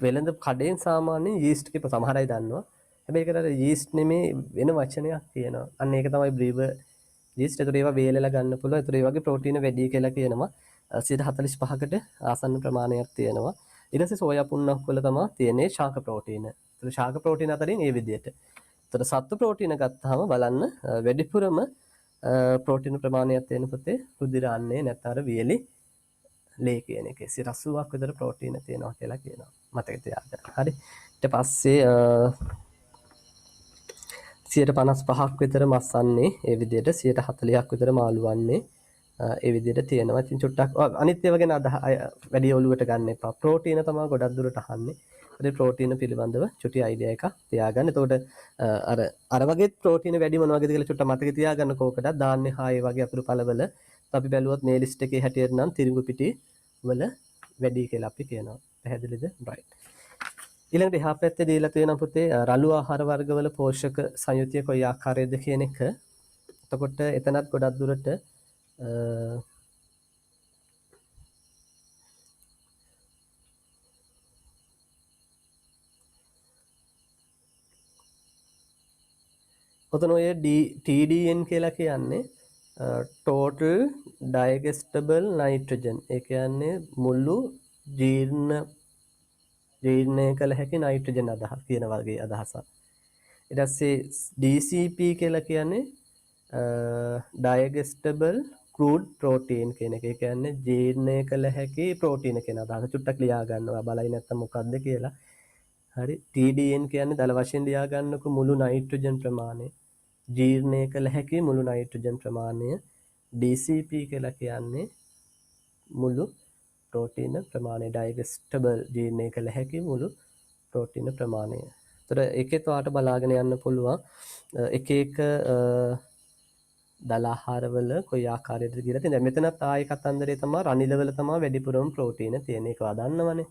වෙළඳ කඩෙන් සාමාන්‍යයෙන් යීස්ට් කියප සමහර අය දන්නවා. හැබැයි ඒකට අර යීස්ට් නෙමේ වෙන වචනයක් තියෙනවා. අන්න ඒක තමයි බ්‍රීවර් යීස්ට්. ඒතර ඒවා වේලලා ගන්න පුළුවන්. ඒතර ඒ වගේ ප්‍රෝටීන වැඩි කියලා කියනවා. 145කට ආසන්න ප්‍රමාණයක් තියෙනවා. ඊට පස්සේ සෝයා පුන්නක් වල තමයි තියෙන්නේ ශාක ප්‍රෝටීන. ඒතර ශාක ප්‍රෝටීන අතරින් ඒ විදිහට. ඒතර සත්තු ප්‍රෝටීන ගත්තාම බලන්න වැඩිපුරම ප්‍රෝටීන ප්‍රමාණයක් තියෙන පුතේ රුධිර අන්නේ නැත්නම් අර වියලි ලේ කියන එකේ 80ක් විතර ප්‍රෝටීන තියෙනවා කියලා කියනවා. මතක තියාගන්න. හරි. ඊට පස්සේ 155ක් විතර මස් වන්නේ ඒ විදිහට 140ක් විතර මාළු වන්නේ ඒ විදිහට තියෙනවා. ඉතින් චුට්ටක් අනිත් ඒවා ගැන වැඩි ඔලුවට ගන්න එපා. ප්‍රෝටීන තමයි ගොඩක් දුරට අහන්නේ. ඒ ප්‍රෝටීන පිළිබඳව චුටි අයිඩියා එකක් තියාගන්න. එතකොට අර වගේ ප්‍රෝටීන වැඩි මොන වගේද කියලා චුට්ට මතක තියාගන්න කෝකටත් දාන්නේ හායේ වගේ අතුරු පළවල. අපි බැලුවොත් මේ ලිස්ට් එකේ හැටියට නම් තිරිඟු පිටි වල වැඩි කියලා අපි කියනවා. පැහැදිලිද? රයිට්. ඊළඟට එහා පැත්තේ දීලා තියෙන පුතේ රළු ආහාර වර්ගවල පෝෂක සංයුතිය කොයි ආකාරයේද කියන එක. එතකොට එතනත් ගොඩක් දුරට ඔතන ඔය TDN කියලා කියන්නේ total digestible nitrogen. ඒ කියන්නේ මුළු ජීර්ණය කළ හැකි නයිට්‍රජන් අදහස් කියන වගේ අදහසක්. ඊට පස්සේ DCP කියලා කියන්නේ digestible crude protein කියන එක. ඒ කියන්නේ ජීර්ණය කළ හැකි ප්‍රෝටීන කියන අදහස. චුට්ටක් ලියා ගන්නවා බලයි නැත්තම් මොකක්ද කියලා. හරි. TDN කියන්නේ දල වශයෙන් ලියා ගන්නකො මුළු නයිට්‍රජන් ප්‍රමාණය. ජීර්ණය කළ හැකි මුළු නයිට්‍රජන් ප්‍රමාණය. DCP කියලා කියන්නේ මුළු ප්‍රෝටීන ප්‍රමාණය. ඩයිජෙස්ටබල් ජීර්ණය කළ හැකි මුළු ප්‍රෝටීන ප්‍රමාණය. ඒතර ඒකෙත් ඔයාලට බලාගෙන යන්න පුළුවන් එක එක දල ආහාරවල කොයි ආකාරයකද කියලා. ඉතින් දැන් මෙතනත් ආයේ කතන්දරේ තමයි රනිලවල තමයි වැඩිපුරම ප්‍රෝටීන තියෙන එක වදන්නවනේ.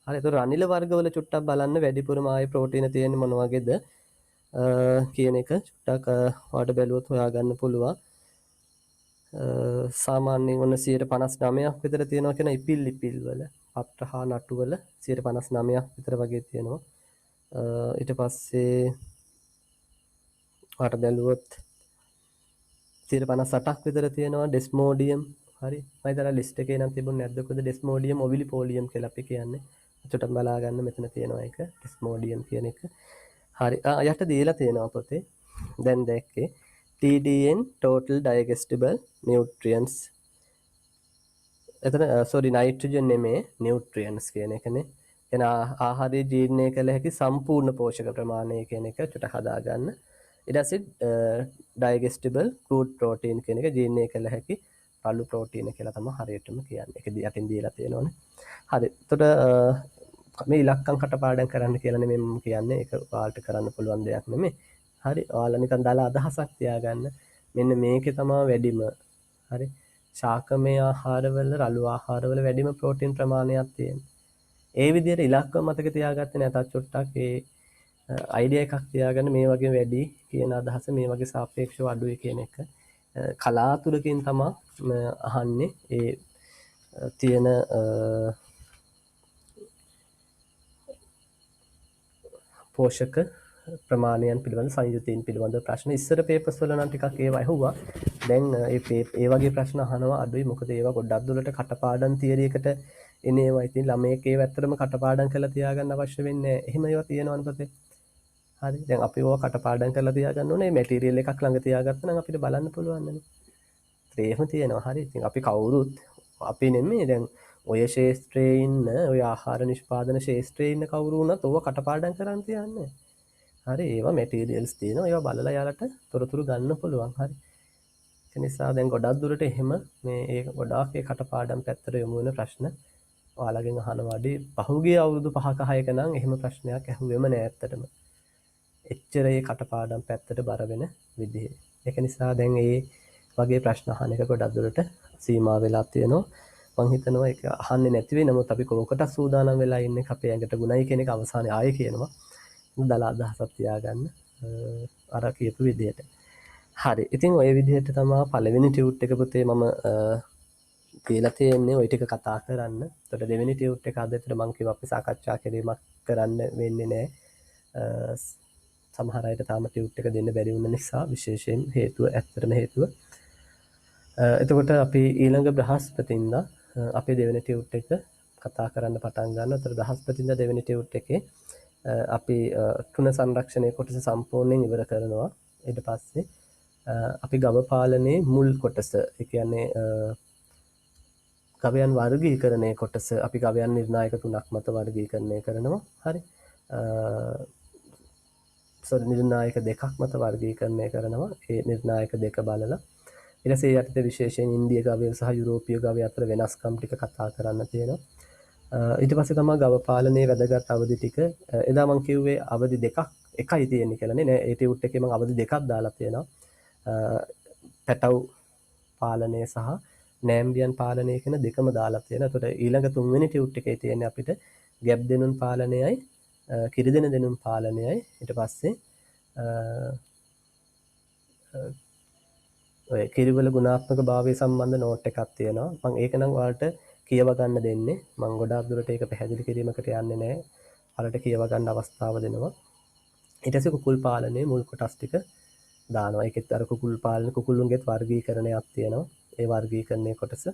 හරි. ඒතර රනිල වර්ගවල චුට්ටක් බලන්න වැඩිපුරම ආයේ ප්‍රෝටීන තියෙන්නේ මොන වගේද කියන එක චුට්ටක් ඔයාලට බැලුවොත් හොයාගන්න පුළුවන්. සාමාන්‍යයෙන් ඔන්න 159ක් විතර තියෙනවා කියන ඉපිල් වල පත්‍ර හා නටු වල 159ක් විතර වගේ තියෙනවා. ඊට පස්සේ ඔයාලට බැලුවොත් 158ක් විතර තියෙනවා ඩෙස්මෝඩියම්. හරි. මම හිතලා ලිස්ට් එකේ නම් තිබුණේ නැද්ද කොහෙද ඩෙස්මෝඩියම් ඔවිලිපෝලියම් කියලා අපි කියන්නේ. චුට්ටක් බලා ගන්න මෙතන තියෙනවා එක ඩෙස්මෝඩියම් කියන එක. හරි. යට දීලා තියෙනවා පොතේ. දැන් දැක්කේ TDN total digestible nutrients. එතන sorry nitrogen නෙමේ nutrients කියන එකනේ. එන ආහාරයේ ජීර්ණය කළ හැකි සම්පූර්ණ පෝෂක ප්‍රමාණය කියන එක චුට්ටක් හදාගන්න. ඊට පස්සේ digestible crude protein කියන එක ජීර්ණය කළ හැකි රළු ප්‍රෝටීන කියලා තමයි හරියටම කියන්නේ. ඒක යටින් දීලා තියෙනවනේ. හරි. එතකොට මේ ඉලක්කම් කටපාඩම් කරන්න කියලා නෙමෙයි මම කියන්නේ. ඒක ඔයාලට කරන්න පුළුවන් දෙයක් නෙමෙයි. හරි. ඔයාලා නිකන් දාලා අදහසක් තියාගන්න. මෙන්න මේකේ තමයි වැඩිම. හරි. ශාකමය ආහාරවල රළු ආහාරවල වැඩිම ප්‍රෝටීන් ප්‍රමාණයක් තියෙනවා. ඒ විදිහට ඉලක්කම මතක තියාගත්තේ නැතත් චුට්ටක් ඒ අයිඩියා එකක් තියාගන්න මේ වගේ වැඩි කියන අදහස මේ වගේ සාපේක්ෂව අඩුයි කියන එක. කලාතුරකින් තමයි අහන්නේ ඒ තියෙන පෝෂක ප්‍රමාණයන් පිළිබඳ සංයුතීන් පිළිබඳ ප්‍රශ්න ඉස්සර පේපර්ස් වල නම් ටිකක් ඒවා ඇහුවා. දැන් ඒ වගේ ප්‍රශ්න අහනවා අඩුයි. මොකද ඒවා ගොඩක් දුරට කටපාඩම් තියරි එකට එන ඒවා. ඉතින් ළමයෙක් ඒව ඇත්තටම කටපාඩම් කරලා තියාගන්න අවශ්‍ය වෙන්නේ නැහැ. එහෙම ඒවා තියෙනවනේ පොතේ. හරි. දැන් අපි ඕවා කටපාඩම් කරලා තියාගන්න ඕනේ. මැටීරියල් එකක් ළඟ තියාගත්තා නම් අපිට බලන්න පුළුවන් නේ. ඒකම තියෙනවා. හරි. ඉතින් අපි කවුරුත් අපි නෙමෙයි දැන් ඔය ශේෂ්ත්‍රයේ ඉන්න ඔය ආහාර නිෂ්පාදන ශේෂ්ත්‍රයේ ඉන්න කවුරු වුණත් ඕවා කටපාඩම් කරන් තියන්නේ. හරි. ඒවා මැටීරියල්ස් තියෙනවා. ඒවා බලලා යාලට තොරතුරු ගන්න පුළුවන්. හරි. ඒ නිසා දැන් ගොඩක් දුරට එහෙම මේ ඒක ගොඩාක් ඒ කටපාඩම් පැත්තට යොමු වෙන ප්‍රශ්න ඔයාලගෙන් අහනවා. පහුගිය අවුරුදු 5ක 6ක නම් එහෙම ප්‍රශ්නයක් ඇහුවෙම නෑ ඇත්තටම. එච්චර ඒ කටපාඩම් පැත්තට බර වෙන විදිහේ. ඒක නිසා දැන් ඒ වගේ ප්‍රශ්න අහන එක ගොඩක් දුරට සීමා වෙලා තියෙනවා. මං හිතනවා ඒක අහන්නේ නැති වෙයි. නමුත් අපි කොහොකට සූදානම් වෙලා ඉන්නේ අපේ ඇඟට ගුණයි කියන එක අවසානයේ ආයේ කියනවා. දලා අදහසක් තියාගන්න අර කියපු විදිහට. හරි. ඉතින් ওই විදිහට තමයි පළවෙනි ටියුට් එක පුතේ මම කියලා තියෙන්නේ ওই ටික කතා කරන්න. එතකොට දෙවෙනි ටියුට් එක අද විතර මම කිව්වා අපි සාකච්ඡා කිරීමක් කරන්න වෙන්නේ නැහැ. සමහර අයට තාම ටියුට් එක දෙන්න බැරි වුණ නිසා විශේෂයෙන් ඇත්තටම හේතුව. එතකොට අපි ඊළඟ බ්‍රහස්පතින්දා අපේ දෙවෙනි ටියුට් එක කතා කරන්න පටන් ගන්නවා. එතකොට බ්‍රහස්පතින්දා දෙවෙනි ටියුට් එකේ අපි තුන සංරක්ෂණයේ කොටස සම්පූර්ණයෙන් ඉවර කරනවා. ඊට පස්සේ අපි ගව පාලනයේ මුල් කොටස, ඒ කියන්නේ ගවයන් වර්ගීකරණයේ කොටස අපි ගවයන් නිර්ණායක තුනක් මත වර්ගීකරණය කරනවා. හරි. නිර්ණායක දෙකක් මත වර්ගීකරණය කරනවා. ඒ නිර්ණායක දෙක බලලා ඊට පස්සේ යටතේ විශේෂයෙන් ඉන්දිය ගවය සහ යුරෝපීය ගවය අතර වෙනස්කම් ටික කතා කරන්න තියෙනවා. ඊට පස්සේ තමයි ගව පාලනයේ වැදගත් අවධි ටික. එදා මම කිව්වේ අවධි දෙකක් එකයි තියෙන්නේ කියලානේ. නෑ ඒ ටියුට් එකේ මම අවධි දෙකක් දාලා තියෙනවා. පැටව් පාලනය සහ නෑම්බියන් පාලනය කියන දෙකම දාලා තියෙනවා. එතකොට ඊළඟ තුන්වෙනි ටියුට් එකේ තියෙන්නේ අපිට ගැබ් දෙනුන් පාලනයයි කිරි දෙනුන් පාලනයයි. ඊට පස්සේ ඔය කිරිවල ගුණාත්මක භාවය සම්බන්ධ නෝට් එකක් තියෙනවා. මම ඒක නම් ඔයාලට කියව ගන්න දෙන්නේ. මම ගොඩාක් දුරට ඒක පැහැදිලි කිරීමකට යන්නේ නැහැ. ඔයාලට කියව ගන්න අවස්ථාව දෙනවා. ඊට පස්සේ කුකුල් පාලනයේ මුල් කොටස් ටික දානවා. ඒකෙත් අර කුකුල් පාලන කුකුළුන්ගේත් වර්ගීකරණයක් තියෙනවා. ඒ වර්ගීකරණයේ කොටස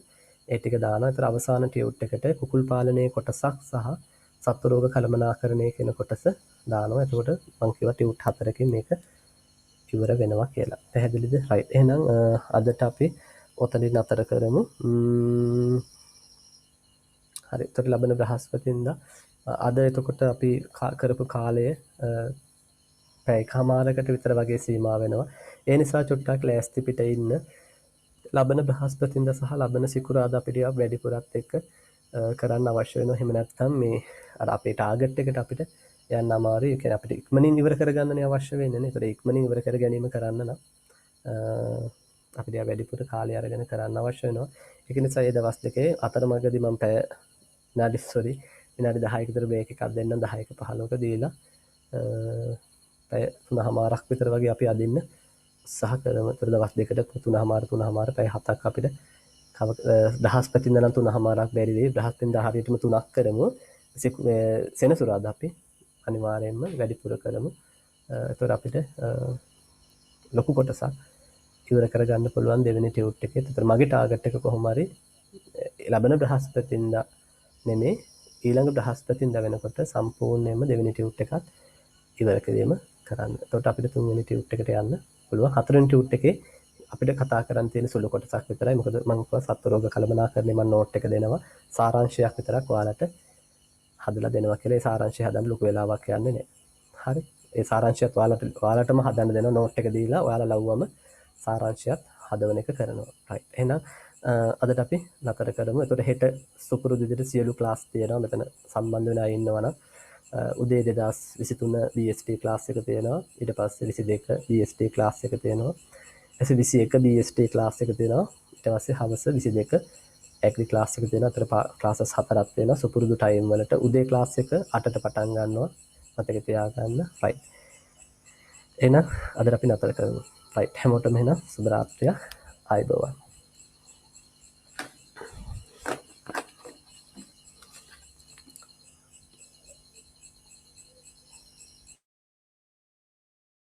ඒ ටික දානවා. ඒතර අවසාන ටියුට් එකට කුකුල් පාලනයේ කොටසක් සහ සත්ව රෝග කළමනාකරණය කියන කොටස දානවා. එතකොට මම කිව්වා ටියුට් 4කින් මේක ඉවර වෙනවා කියලා. පැහැදිලිද? රයිට්. එහෙනම් අදට අපි ඔතනින් නතර කරමු. හරි. එතකොට ලබන බ්‍රහස්පතින්දා අද එතකොට අපි කරපු කාලය පැයකමාරකට විතර වගේ සීමා වෙනවා. ඒ නිසා චුට්ටක් ලෑස්ති පිට ඉන්න. ලබන බ්‍රහස්පතින්දා සහ ලබන සිකුරාදා අපිට වැඩිපුරත් එක්ක කරන්න අවශ්‍ය වෙනවා. එහෙම නැත්නම් මේ අර අපේ ටාගට් එකට අපිට යන්න අමාරුයි. ඒ කියන්නේ අපිට ඉක්මනින් ඉවර කරගන්නනේ අවශ්‍ය වෙන්නේ නේ. ඒතර ඉක්මනින් ඉවර කර ගැනීම කරන්න නම් අපිට වැඩිපුර කාලය අරගෙන කරන්න අවශ්‍ය වෙනවා. ඒක නිසා මේ දවස් දෙකේ අතරමඟදී මම විනාඩි 10ක විතර බ්‍රේක් එකක් දෙන්නම් 10ක 15ක දීලා පැය 3මාරක් විතර වගේ අපි අදින්න උත්සාහ කරමු. ඒතර දවස් දෙකට 3මාර පැය 7ක් අපිට බ්‍රහස්පතින්දා නම් 3මාරක් බැරි වෙයි. බ්‍රහස්පතින්දා හරියටම 3ක් කරමු. සෙනසුරාදා අපි අනිවාර්යයෙන්ම වැඩිපුර කරමු. ඒතර අපිට ලොකු කොටසක් ඉවර කරගන්න පුළුවන් දෙවෙනි ටියුට් එකේ. ඒතර මගේ ටාගට් එක කොහොම හරි ලබන බ්‍රහස්පතින්දා නෙමේ ඊළඟ බ්‍රහස්පතින්දා වෙනකොට සම්පූර්ණයෙන්ම දෙවෙනි ටියුට් එකත් ඉවර කිරීම කරන්න. එතකොට අපිට තුන්වෙනි ටියුට් එකට යන්න පුළුවන්. හතරවෙනි ටියුට් එකේ අපිට කතා කරන්න තියෙන සුළු කොටසක් විතරයි. මොකද මම කිව්වා සත්ව රෝග කළමනාකරණය මම නෝට් එක දෙනවා. සාරාංශයක් විතරක් ඔයාලට හදලා දෙනවා කියලා. ඒ සාරාංශය හදන්න ලොකු වෙලාවක් යන්නේ නැහැ. හරි. ඒ සාරාංශයත් ඔයාලටම හදන්න දෙනවා නෝට් එක දීලා ඔයාලා ලව්වම සාරාංශයත් හදවන එක කරනවා. රයිට්. එහෙනම් අදට අපි නතර කරමු. එතකොට හෙට සුපුරුදු විදිහට සියලු ක්ලාස් තියෙනවා. මෙතන සම්බන්ධ වෙලා ඉන්නවා නම් උදේ 2023 BST ක්ලාස් එක තියෙනවා. ඊට පස්සේ 22 BST ක්ලාස් එක තියෙනවා. ඊට 21 BST ක්ලාස් එක තියෙනවා. ඊට පස්සේ හවස 22 ඇග්‍රි ක්ලාස් එක තියෙනවා. අතර ක්ලාසස් 4ක් තියෙනවා. සුපුරුදු ටයිම් වලට උදේ ක්ලාස් එක 8ට පටන් ගන්නවා. මතක තියාගන්න. right. එහෙනම් අද අපි නතර කරමු. right. හැමෝටම එහෙනම් සුබ රාත්‍රියක්. ආයුබෝවන්.